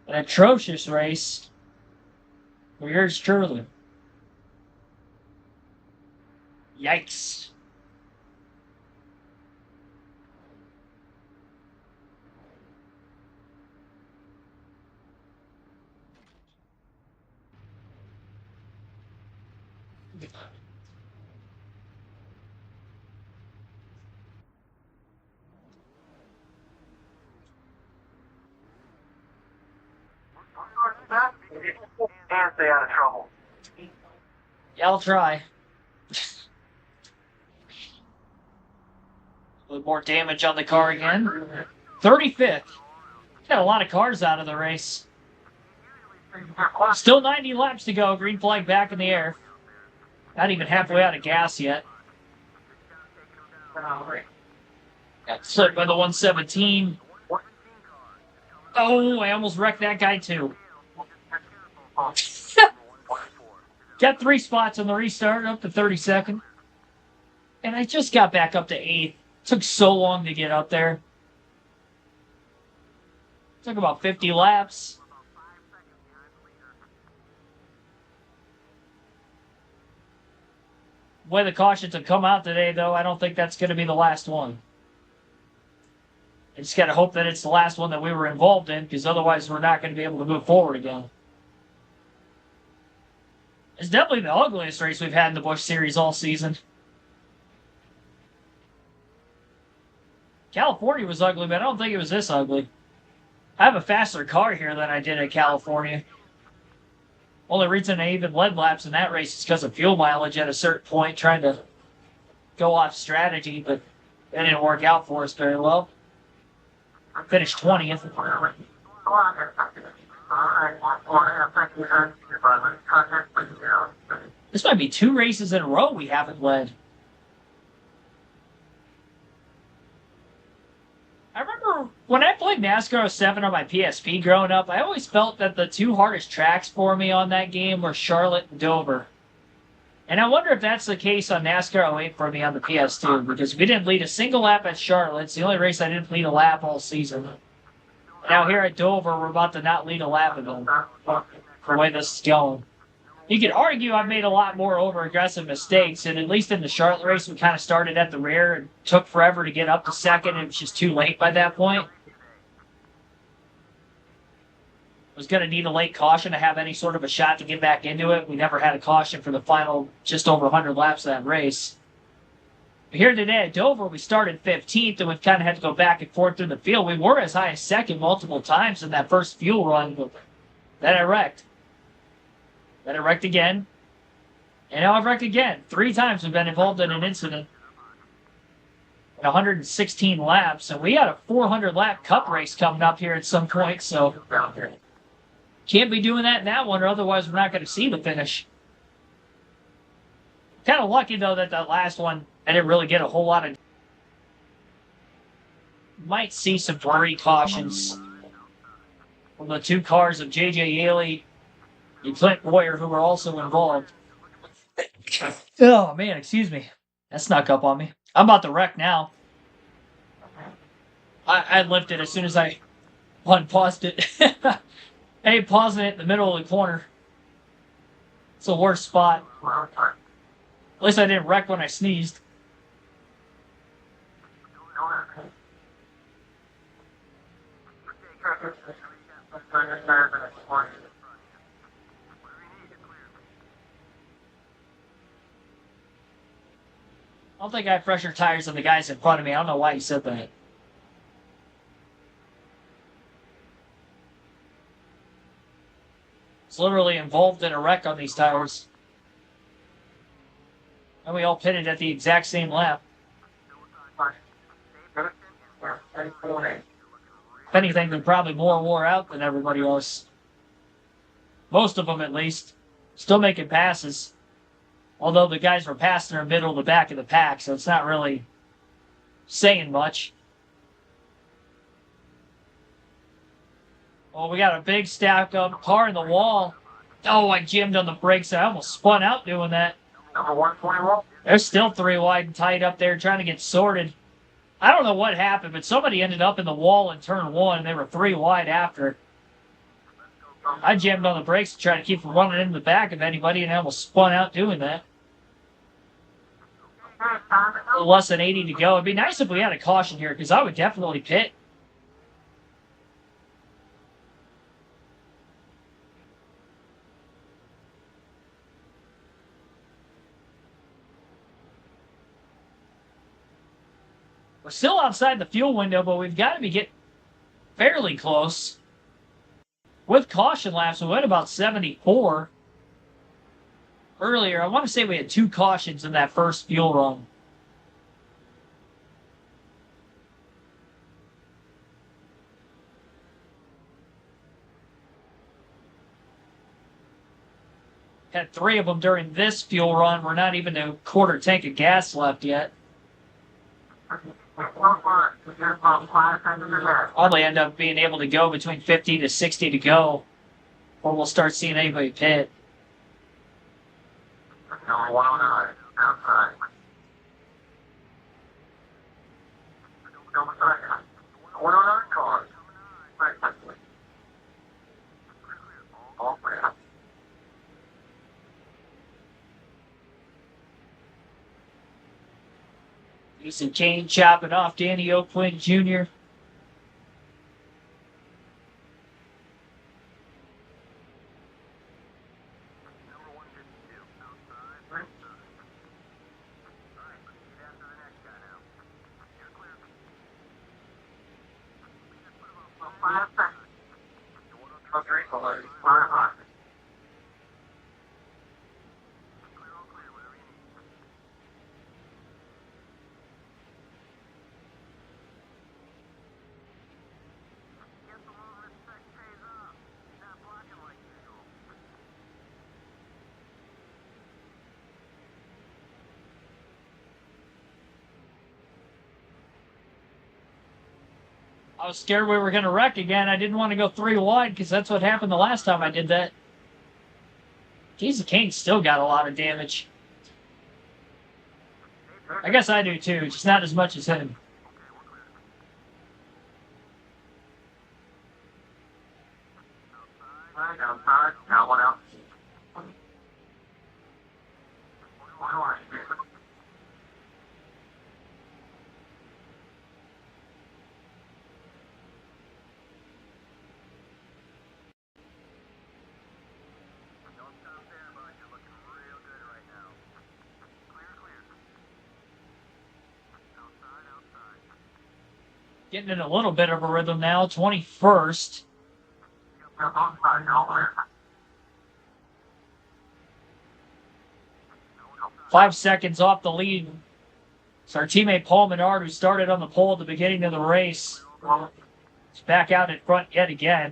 an atrocious race. For yours truly. Yikes. And stay out of trouble. Yeah, I'll try. A little more damage on the car again. 35th. Got a lot of cars out of the race. Still 90 laps to go. Green flag back in the air. Not even halfway out of gas yet. Got slipped by the 117. Oh, I almost wrecked that guy too. Got 3 spots on the restart, up to 32nd. And I just got back up to 8th. Took so long to get up there. Took about 50 laps. The way the cautions have come out today, though, I don't think that's going to be the last one. I just got to hope that it's the last one that we were involved in, because otherwise we're not going to be able to move forward again. It's definitely the ugliest race we've had in the Busch Series all season. California was ugly, but I don't think it was this ugly. I have a faster car here than I did at California. Only reason I even led laps in that race is because of fuel mileage at a certain point, trying to go off strategy, but that didn't work out for us very well. I finished 20th. This might be 2 races in a row we haven't led. I remember when I played NASCAR 07 on my PSP growing up, I always felt that the 2 hardest tracks for me on that game were Charlotte and Dover. And I wonder if that's the case on NASCAR 08 for me on the PS2, because we didn't lead a single lap at Charlotte. It's the only race I didn't lead a lap all season. Now here at Dover, we're about to not lead a lap again, the way this is going. You could argue I've made a lot more over-aggressive mistakes, and at least in the Charlotte race, we kind of started at the rear and took forever to get up to second, and it was just too late by that point. I was going to need a late caution to have any sort of a shot to get back into it. We never had a caution for the final just over 100 laps of that race. But here today at Dover, we started 15th, and we've kind of had to go back and forth through the field. We were as high as second multiple times in that first fuel run, but then I wrecked. Then I wrecked again. And now I've wrecked again. 3 times we've been involved in an incident. In 116 laps. And we got a 400-lap cup race coming up here at some point, so can't be doing that in that one, or otherwise we're not going to see the finish. Kind of lucky, though, that last one, I didn't really get a whole lot of... Might see some blurry cautions from the 2 cars of J.J. Yaley and Clint Boyer, who were also involved. Oh, man, excuse me. That snuck up on me. I'm about to wreck now. I lifted as soon as I unpaused it. Hey, pausing it in the middle of the corner. It's the worst spot. At least I didn't wreck when I sneezed. I don't think I have fresher tires than the guys in front of me. I don't know why you said that. It's literally involved in a wreck on these tires. And we all pitted at the exact same lap. If anything, they're probably more wore out than everybody else. Most of them, at least. Still making passes. Although the guys were passing in the middle of the back of the pack, so it's not really saying much. Oh, we got a big stack up car in the wall. Oh, I jammed on the brakes. I almost spun out doing that. Number 121. There's still 3 wide and tied up there trying to get sorted. I don't know what happened, but somebody ended up in the wall in turn 1, and they were 3 wide after. I jammed on the brakes to try to keep from running into the back of anybody, and I almost spun out doing that. A little less than 80 to go. It'd be nice if we had a caution here, because I would definitely pit. We're still outside the fuel window, but we've got to be getting fairly close. With caution laps, we went about 74. Earlier, I want to say we had 2 cautions in that first fuel run. Had 3 of them during this fuel run. We're not even a quarter tank of gas left yet. Probably end up being able to go between 50 to 60 to go, or we'll start seeing anybody pit. Number 109. Outside. Number 109 cars. All clear. Jason Kane chopping off Danny O'Quinn Jr. I was scared we were going to wreck again. I didn't want to go 3 wide because that's what happened the last time I did that. Jason Kane still got a lot of damage. I guess I do too, just not as much as him. Outside, got one out. Getting in a little bit of a rhythm now. 21st. 5 seconds off the lead. It's our teammate Paul Menard, who started on the pole at the beginning of the race. He's back out in front yet again.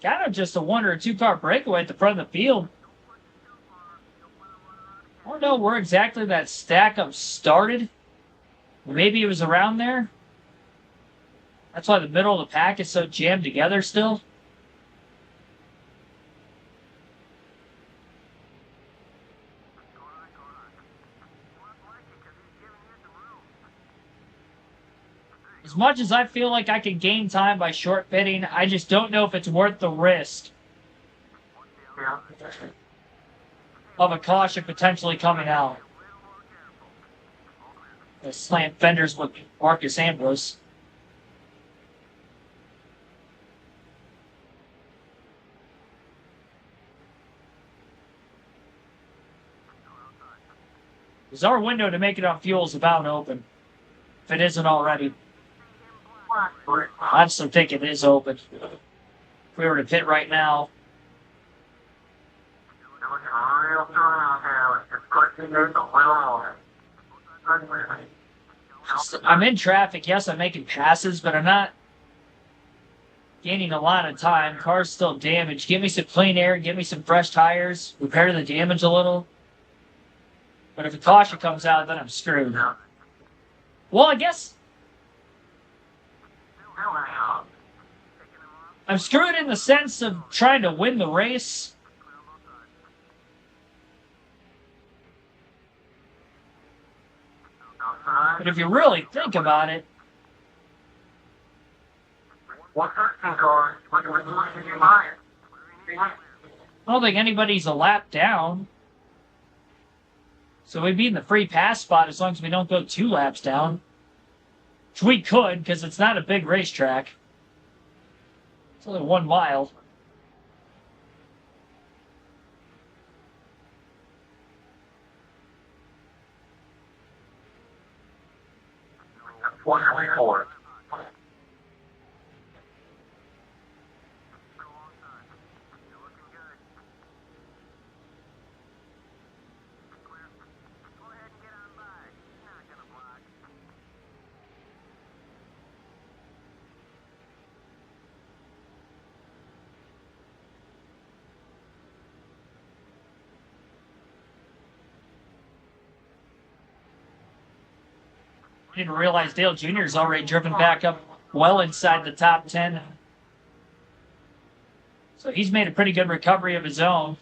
Kind of just a 1 or 2 car breakaway at the front of the field. I don't know where exactly that stack up started. Maybe it was around there. That's why the middle of the pack is so jammed together still. As much as I feel like I can gain time by short pitting, I just don't know if it's worth the risk of a caution potentially coming out. The slant fenders with Marcus Ambrose. Because our window to make it on fuel is about open, if it isn't already. I still think it is open. If we were to pit right now. I'm in traffic. Yes, I'm making passes, but I'm not gaining a lot of time. Car's still damaged. Give me some clean air. Give me some fresh tires. Repair the damage a little. But if a caution comes out, then I'm screwed. Well, I guess I'm screwed in the sense of trying to win the race. But if you really think about it, I don't think anybody's a lap down. So we'd be in the free pass spot as long as we don't go 2 laps down. Which we could, because it's not a big racetrack. It's only 1 mile. .24. I didn't realize Dale Jr.'s already driven back up well inside the top 10. So he's made a pretty good recovery of his own.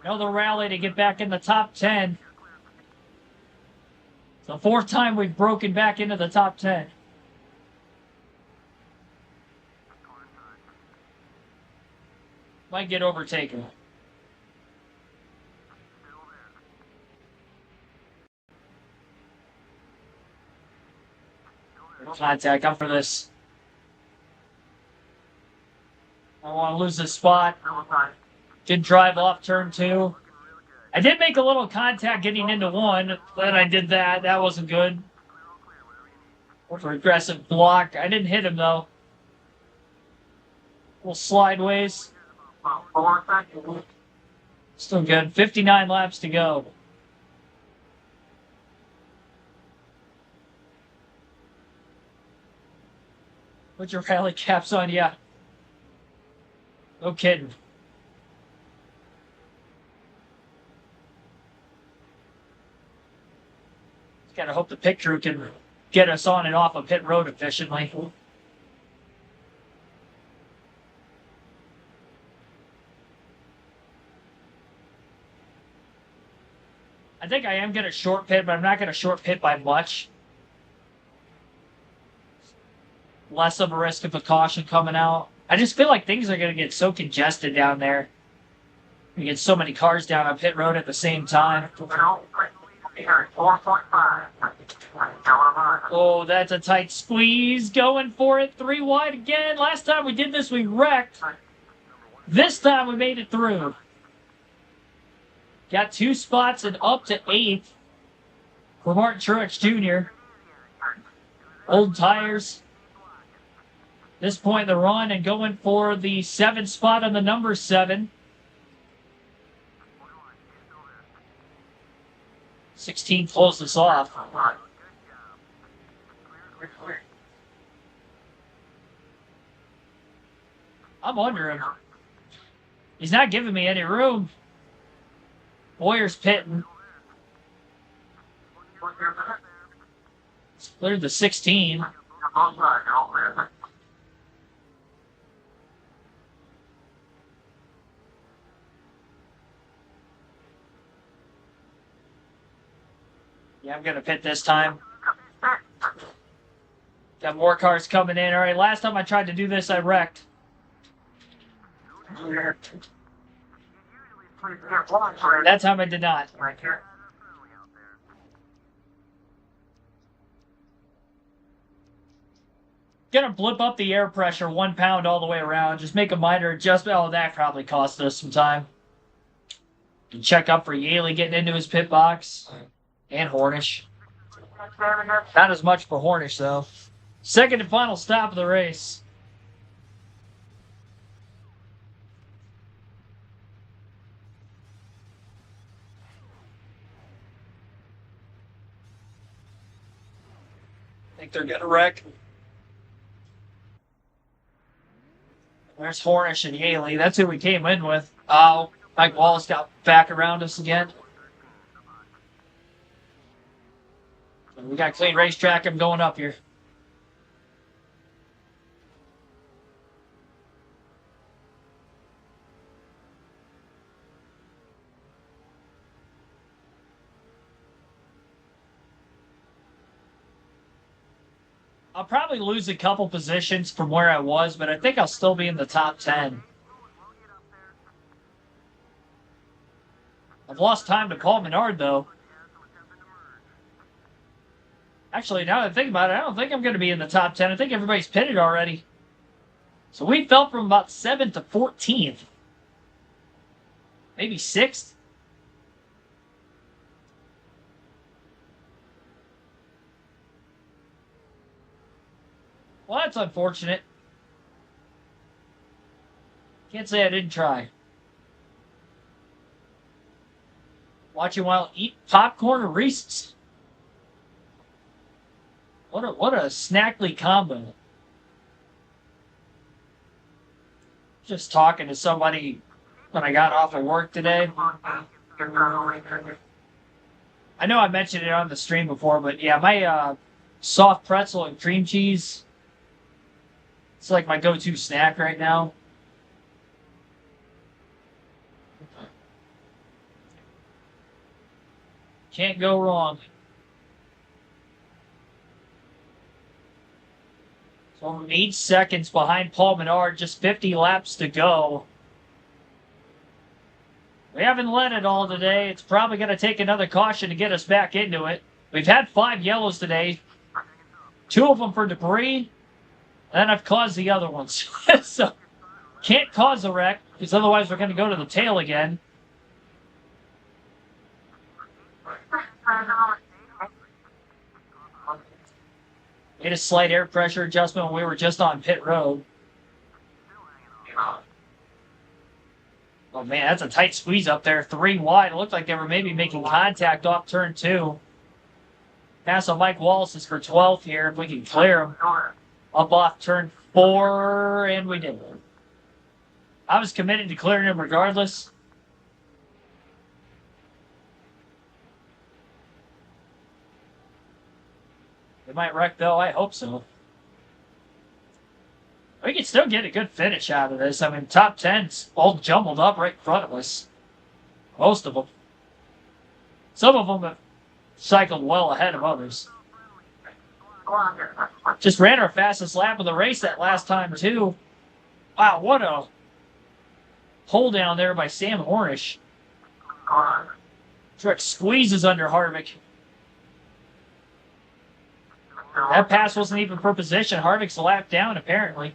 Another rally to get back in the top 10. It's the fourth time we've broken back into the top 10. Might get overtaken. Contact, I'm for this. I don't want to lose this spot. Did drive off turn 2. I did make a little contact getting into 1. Then I did that. That wasn't good. For aggressive block. I didn't hit him, though. A little slideways. Still good. 59 laps to go. Put your rally caps on, yeah. No kidding. Gotta hope the pit crew can get us on and off of pit road efficiently. I think I am going to short pit, but I'm not going to short pit by much. Less of a risk of a caution coming out. I just feel like things are going to get so congested down there. You get so many cars down on pit road at the same time. Oh, that's a tight squeeze. Going for it. 3 wide again. Last time we did this, we wrecked. This time we made it through. Got 2 spots and up to 8th for Martin Truex Jr. Old tires. This point in the run and going for the 7th spot on the number 7. 16 closed us off. I'm under him. He's not giving me any room. Boyer's pitting. Cleared the 16. Yeah, I'm going to pit this time. Got more cars coming in. All right, last time I tried to do this, I wrecked. That time I did not. Gonna blip up the air pressure 1 pound all the way around. Just make a minor adjustment. Oh, that probably cost us some time. And check up for Yaley getting into his pit box. And Hornish. Not as much for Hornish, though. Second and final stop of the race. Think they're going to wreck. There's Hornish and Yaley. That's who we came in with. Oh, Mike Wallace got back around us again. We got clean racetrack. I'm going up here. I'll probably lose a couple positions from where I was, but I think I'll still be in the top 10. I've lost time to Paul Menard, though. Actually, now that I think about it, I don't think I'm going to be in the top 10. I think everybody's pitted already. So we fell from about 7th to 14th. Maybe 6th. Well, that's unfortunate. Can't say I didn't try. Watching while eat popcorn or Reese's. What a snackly combo. Just talking to somebody when I got off of work today. I know I mentioned it on the stream before, but yeah, my soft pretzel and cream cheese, it's like my go-to snack right now. Can't go wrong. So I'm 8 seconds behind Paul Menard, just 50 laps to go. We haven't led it all today. It's probably going to take another caution to get us back into it. We've had 5 yellows today. 2 of them for debris. And I've caused the other ones. So, can't cause a wreck, because otherwise we're going to go to the tail again. Made a slight air pressure adjustment when we were just on pit road. Oh man, that's a tight squeeze up there. 3 wide. It looked like they were maybe making contact off turn 2. Pass on Mike Wallace is for 12th here, if we can clear him. Up off turn 4, and we did. I was committed to clearing him regardless. They might wreck, though. I hope so. We can still get a good finish out of this. I mean, top 10's all jumbled up right in front of us. Most of them. Some of them have cycled well ahead of others. Just ran our fastest lap of the race that last time, too. Wow, what a pull down there by Sam Hornish. Truck squeezes under Harvick. That pass wasn't even for position. Harvick's a lap down, apparently.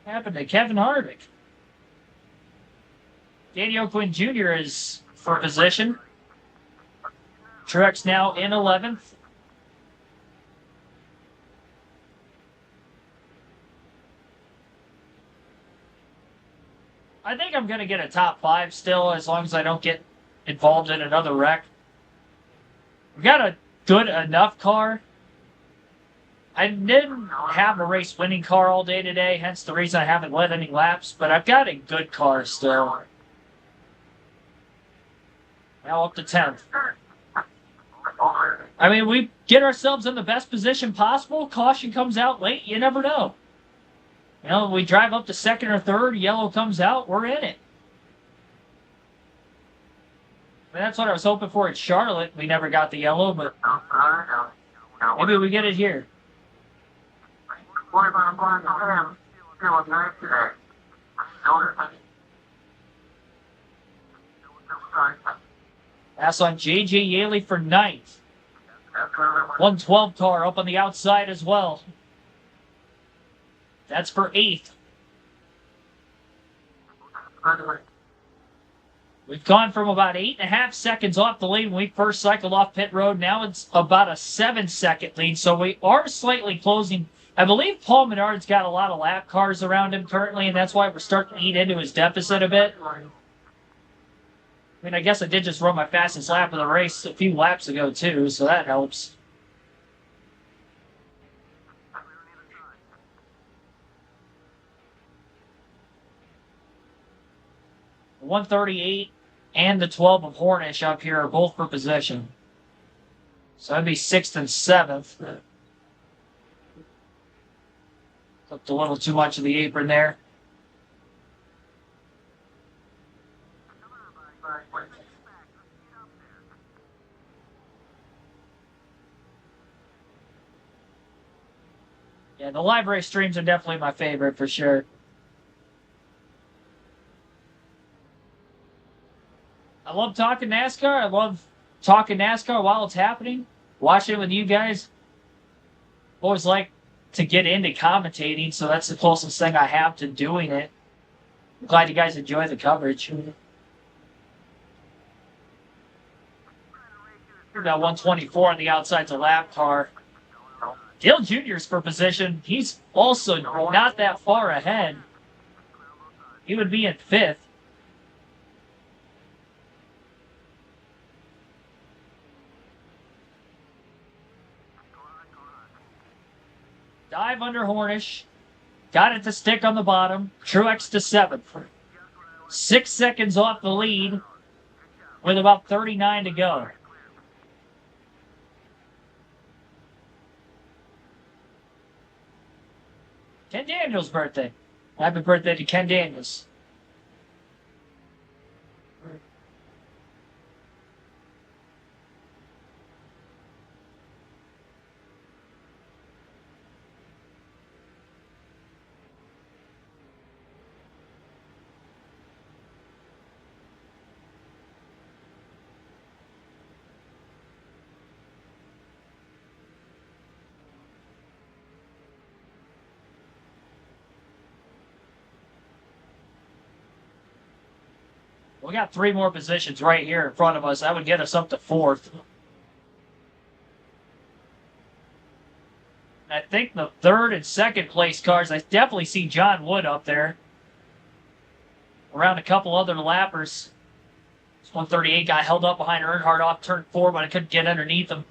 What happened to Kevin Harvick? Danny O'Quinn Jr. is for position. Truex now in 11th. I think I'm going to get a top 5 still, as long as I don't get involved in another wreck. We got a good enough car. I didn't have a race-winning car all day today, hence the reason I haven't led any laps, but I've got a good car still. Now up to 10th. I mean, we get ourselves in the best position possible. Caution comes out late. You never know. You know, we drive up to 2nd or 3rd. Yellow comes out. We're in it. I mean, that's what I was hoping for at Charlotte. We never got the yellow, but maybe we get it here. Pass on J.J. Yaley for 9th. 112 car up on the outside as well. That's for 8th. We've gone from about 8.5 seconds off the lead when we first cycled off pit road. Now it's about a 7-second lead, so we are slightly closing. I believe Paul Menard's got a lot of lap cars around him currently, and that's why we're starting to eat into his deficit a bit. I mean, I guess I did just run my fastest lap of the race a few laps ago, too, so that helps. The 138 and the 12 of Hornish up here are both for position. So that'd be 6th and 7th. Clipped a little too much of the apron there. Yeah, the live race streams are definitely my favorite for sure. I love talking NASCAR. I love talking NASCAR while it's happening. Watching it with you guys. Always like to get into commentating, so that's the closest thing I have to doing it. I'm glad you guys enjoy the coverage. We've got 124 on the outside's a lap car. Dale Jr.'s for position. He's also not that far ahead. He would be in 5th. Dive under Hornish. Got it to stick on the bottom. Truex to 7th. 6 seconds off the lead with about 39 to go. Ken Daniels' birthday. Happy birthday to Ken Daniels. We got 3 more positions right here in front of us. That would get us up to 4th. I think the 3rd and 2nd place cars, I definitely see John Wood up there. Around a couple other lappers. This 138 guy held up behind Earnhardt off turn 4, but I couldn't get underneath him.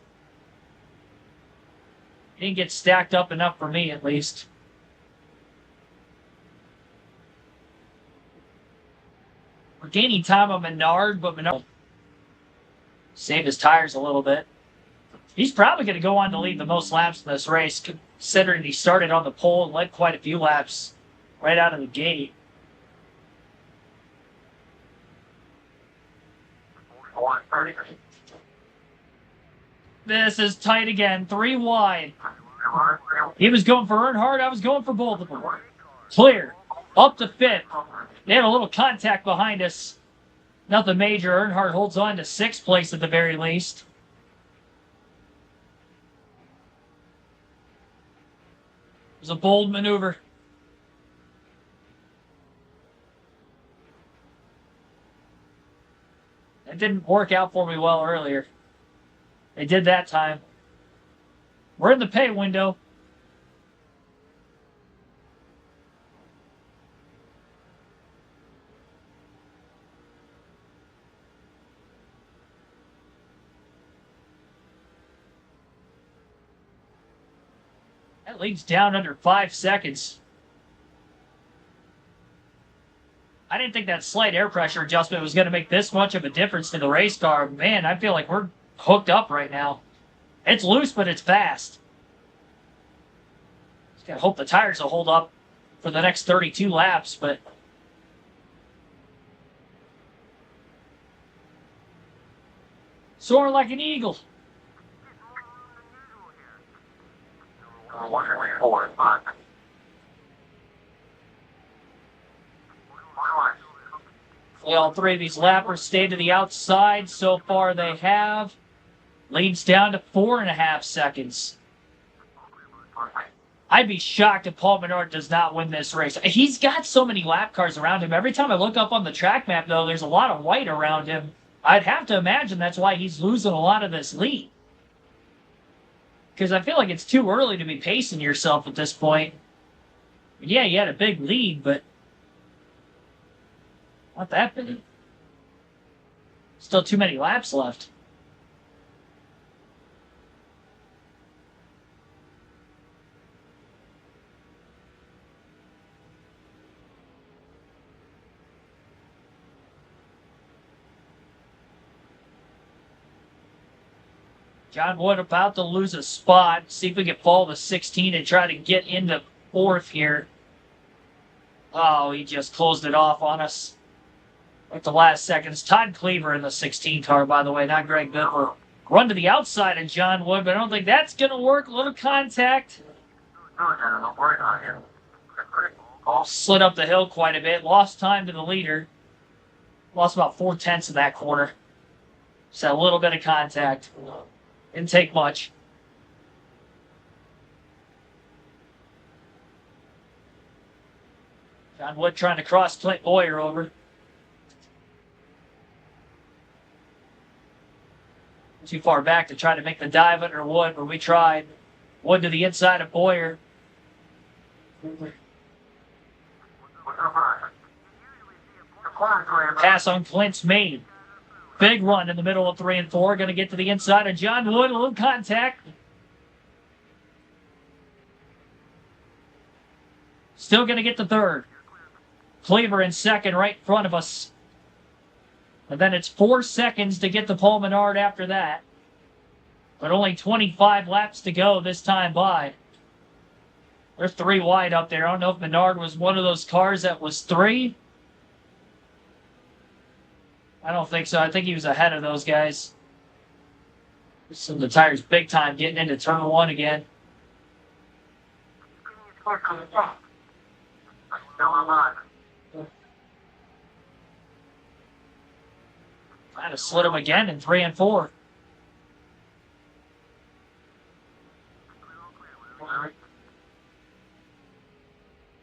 He didn't get stacked up enough for me, at least. We're gaining time on Menard, but Menard saved his tires a little bit. He's probably going to go on to lead the most laps in this race, considering he started on the pole and led quite a few laps right out of the gate. This is tight again, 3 wide. He was going for Earnhardt, I was going for both of them. Clear, up to 5th. They had a little contact behind us. Nothing major. Earnhardt holds on to 6th place at the very least. It was a bold maneuver. That didn't work out for me well earlier. They did that time. We're in the pay window. That leads down under 5 seconds. I didn't think that slight air pressure adjustment was going to make this much of a difference to the race car. Man, I feel like we're hooked up right now. It's loose, but it's fast. Just gotta hope the tires will hold up for the next 32 laps, but... Soaring like an eagle. All 3 of these lappers stay to the outside. So far they have. Leads down to 4.5 seconds. I'd be shocked if Paul Menard does not win this race. He's got so many lap cars around him. Every time I look up on the track map, though, there's a lot of white around him. I'd have to imagine that's why he's losing a lot of this lead. Because I feel like it's too early to be pacing yourself at this point. Yeah, you had a big lead, but not that big. Still too many laps left. John Wood about to lose a spot. See if we can fall to 16 and try to get into 4th here. Oh, he just closed it off on us at the last seconds. Todd Cleaver in the 16 car, by the way, not Greg Biffle. Run to the outside of John Wood, but I don't think that's going to work. A little contact. Don't worry about it. Slid up the hill quite a bit. Lost time to the leader. Lost about 4/10 of that corner. Just a little bit of contact. Didn't take much. John Wood trying to cross Clint Boyer over. Too far back to try to make the dive under Wood, but we tried. Wood to the inside of Boyer. Pass on Clint's made. Big run in the middle of 3 and 4. Going to get to the inside of John Wood. A little contact. Still going to get the third. Cleaver in second right in front of us. And then it's 4 seconds to get to Paul Menard after that. But only 25 laps to go this time by. They're 3 wide up there. I don't know if Menard was one of those cars that was 3. I don't think so. I think he was ahead of those guys. So the tires big time getting into turn 1 again. Trying to slid him again in 3 and 4.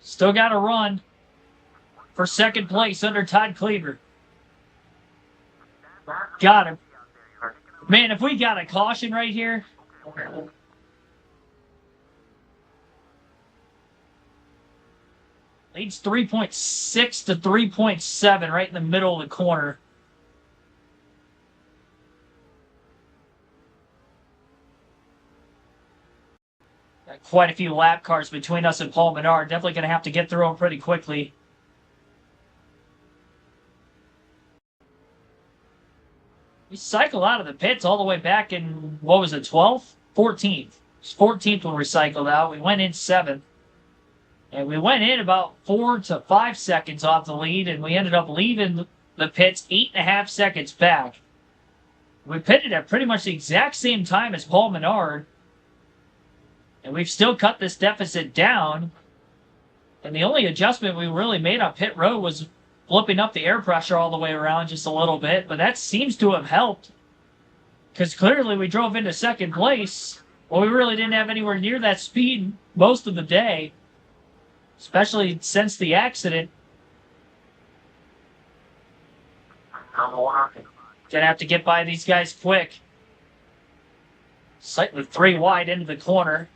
Still got to run for second place under Todd Cleaver. Got him. Man, if we got a caution right here. Leads 3.6 to 3.7 right in the middle of the corner. Got quite a few lap cars between us and Paul Menard. Definitely going to have to get through them pretty quickly. We cycled out of the pits all the way back in, what was it, 12th? 14th. 14th when we cycled out. We went in 7th. And we went in about 4 to 5 seconds off the lead, and we ended up leaving the pits 8.5 seconds back. We pitted at pretty much the exact same time as Paul Menard. And we've still cut this deficit down. And the only adjustment we really made on pit road was flipping up the air pressure all the way around just a little bit. But that seems to have helped. Because clearly we drove into second place. Well, we really didn't have anywhere near that speed most of the day. Especially since the accident. Gonna have to get by these guys quick. Slightly 3 wide into the corner.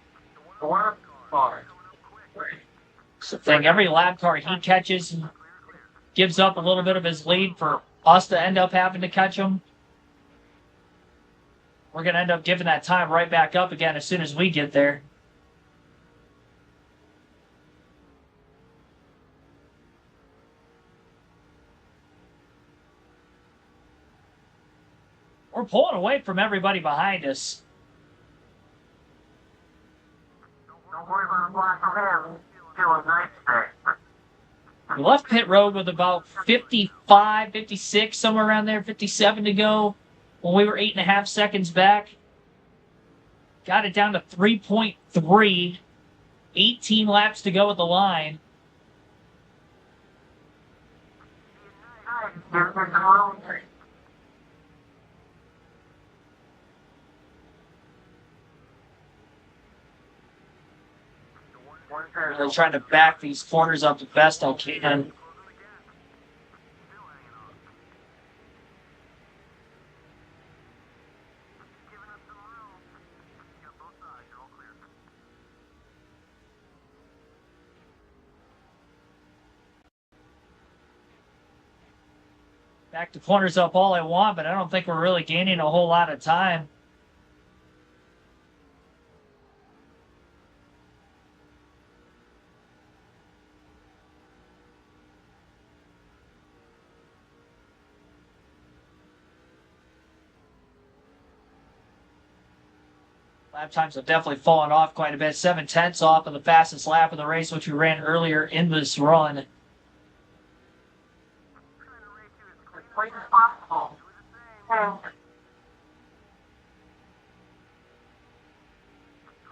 So thing, every lap car he catches gives up a little bit of his lead for us to end up having to catch him. We're going to end up giving that time right back up again as soon as we get there. We're pulling away from everybody behind us. Don't worry about black hair. Feeling nice today. We left pit road with about 55, 56, somewhere around there, 57 to go when we were 8.5 seconds back. Got it down to 3.3, 18 laps to go at the line. Really trying to back these corners up the best I can. Back the corners up all I want, but I don't think we're really gaining a whole lot of time. Lap times have definitely fallen off quite a bit. 7/10 off of the fastest lap of the race, which we ran earlier in this run.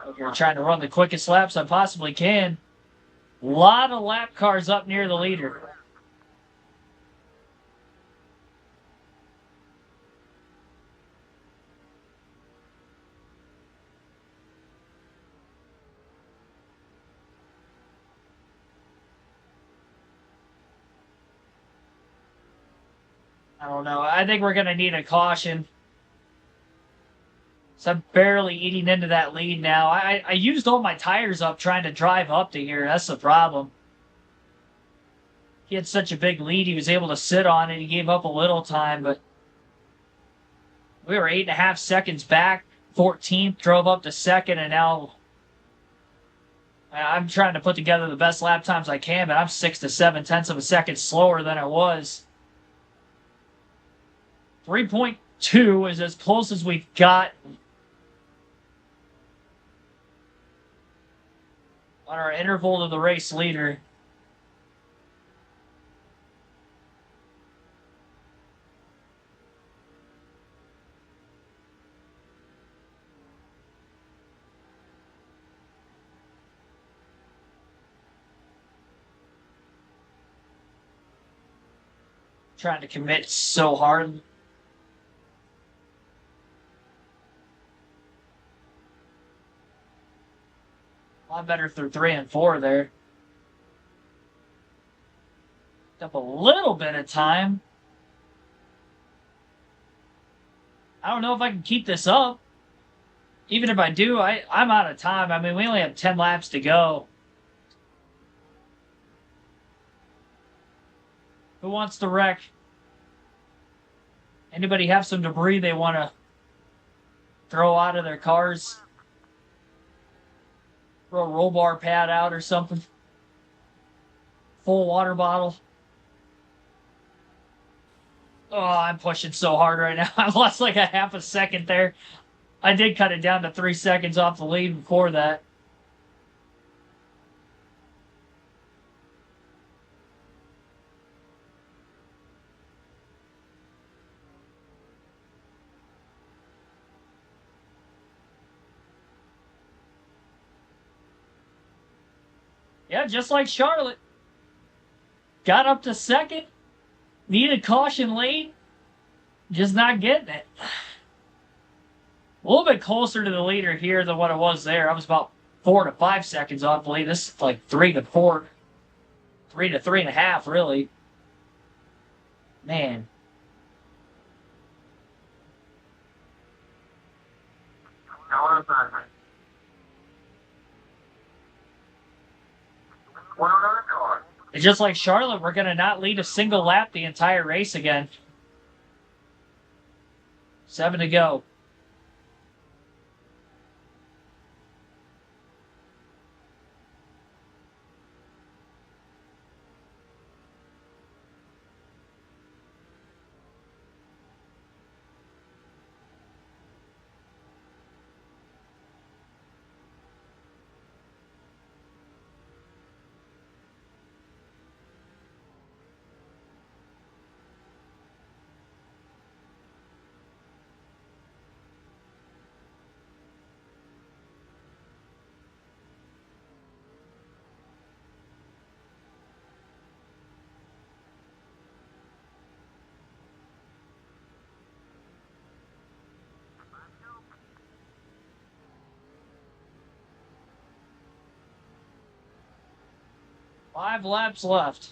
Over here trying to run the quickest laps I possibly can. A lot of lap cars up near the leader. I don't know. I think we're going to need a caution. So I'm barely eating into that lead now. I used all my tires up trying to drive up to here. That's the problem. He had such a big lead. He was able to sit on it. He gave up a little time, but we were 8.5 seconds back. 14th, drove up to second, and now I'm trying to put together the best lap times I can, but I'm 6 to 7 tenths of a second slower than I was. 3.2 is as close as we've got on our interval to the race leader. Trying to commit so hard. A lot better through 3 and 4 there. Up a little bit of time. I don't know if I can keep this up. Even if I do, I'm out of time. I mean, we only have 10 laps to go. Who wants to wreck? Anybody have some debris they want to throw out of their cars? Throw a roll bar pad out or something. Full water bottle. Oh, I'm pushing so hard right now. I lost like a half a second there. I did cut it down to 3 seconds off the lead before that. Yeah, just like Charlotte. Got up to second. Needed caution late. Just not getting it. A little bit closer to the leader here than what it was there. I was about 4 to 5 seconds off the lead. This is like 3 to 4. 3 to 3.5, really. Man. And just like Charlotte, we're going to not lead a single lap the entire race again. 7 to go. Five laps left.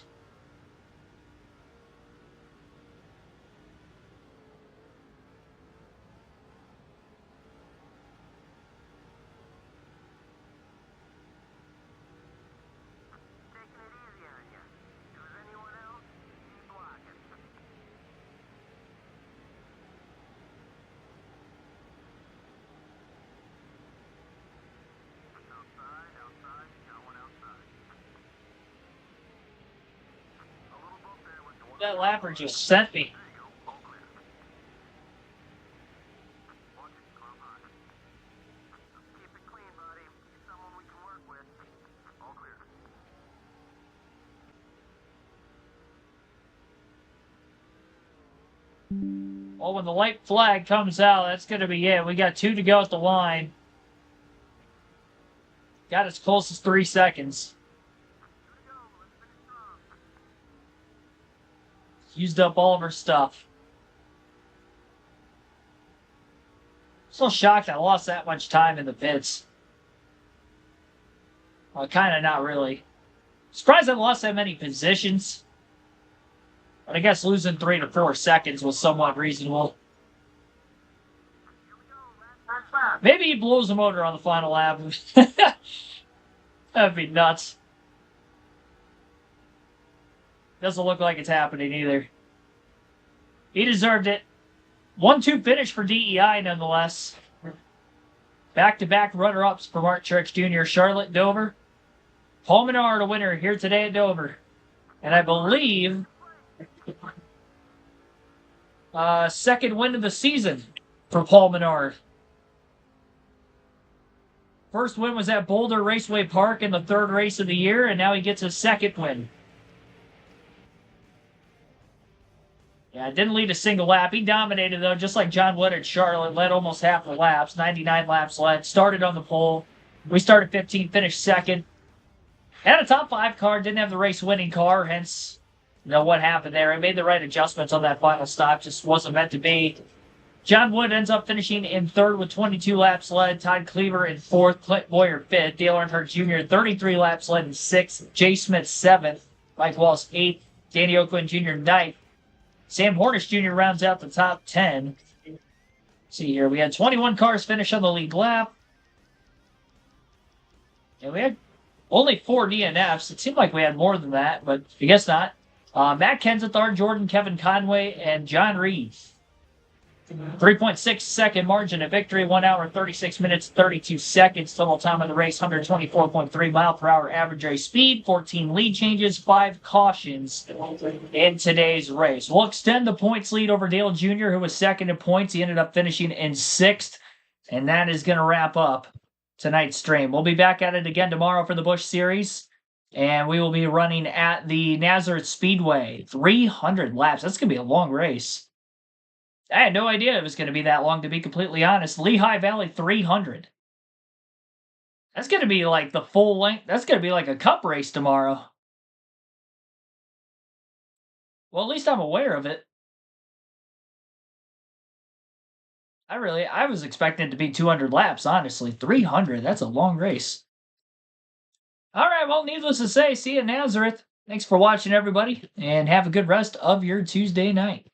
That lapper just sent me. Well, when the white flag comes out, that's going to be it. We got 2 to go at the line. Got as close as 3 seconds. Used up all of her stuff. So shocked I lost that much time in the pits. Well, kind of not really. Surprised I lost that many positions. But I guess losing 3 to 4 seconds was somewhat reasonable. Maybe he blows the motor on the final lap. That'd be nuts. Doesn't look like it's happening either. He deserved it. 1-2 finish for DEI nonetheless. Back-to-back runner-ups for Mark Truex Jr., Charlotte, Dover. Paul Menard, a winner here today at Dover. And I believe second win of the season for Paul Menard. First win was at Boulder Raceway Park in the third race of the year, and now he gets his second win. Yeah, didn't lead a single lap. He dominated, though, just like John Wood at Charlotte. Led almost half the laps, 99 laps led. Started on the pole. We started 15, finished second. Had a top 5 car, didn't have the race-winning car, hence, what happened there. He made the right adjustments on that final stop, just wasn't meant to be. John Wood ends up finishing in third with 22 laps led. Todd Cleaver in fourth. Clint Boyer fifth. Dale Earnhardt Jr. 33 laps led in sixth. Jay Smith seventh. Mike Wallace eighth. Danny Oakland Jr. ninth. Sam Hornish Jr. rounds out the top 10. Let's see here. We had 21 cars finish on the lead lap. And we had only 4 DNFs. It seemed like we had more than that, but I guess not. Matt Kensethar, Jordan, Kevin Conway, and John Reed. 3.6 second margin of victory, 1 hour, 36 minutes, 32 seconds. Total time of the race, 124.3 mile per hour average race speed, 14 lead changes, 5 cautions in today's race. We'll extend the points lead over Dale Jr., who was second in points. He ended up finishing in 6th, and that is going to wrap up tonight's stream. We'll be back at it again tomorrow for the Busch Series, and we will be running at the Nazareth Speedway. 300 laps. That's going to be a long race. I had no idea it was going to be that long, to be completely honest. Lehigh Valley 300. That's going to be like the full length. That's going to be like a cup race tomorrow. Well, at least I'm aware of it. I was expecting it to be 200 laps, honestly. 300, that's a long race. All right, well, needless to say, see you in Nazareth. Thanks for watching, everybody, and have a good rest of your Tuesday night.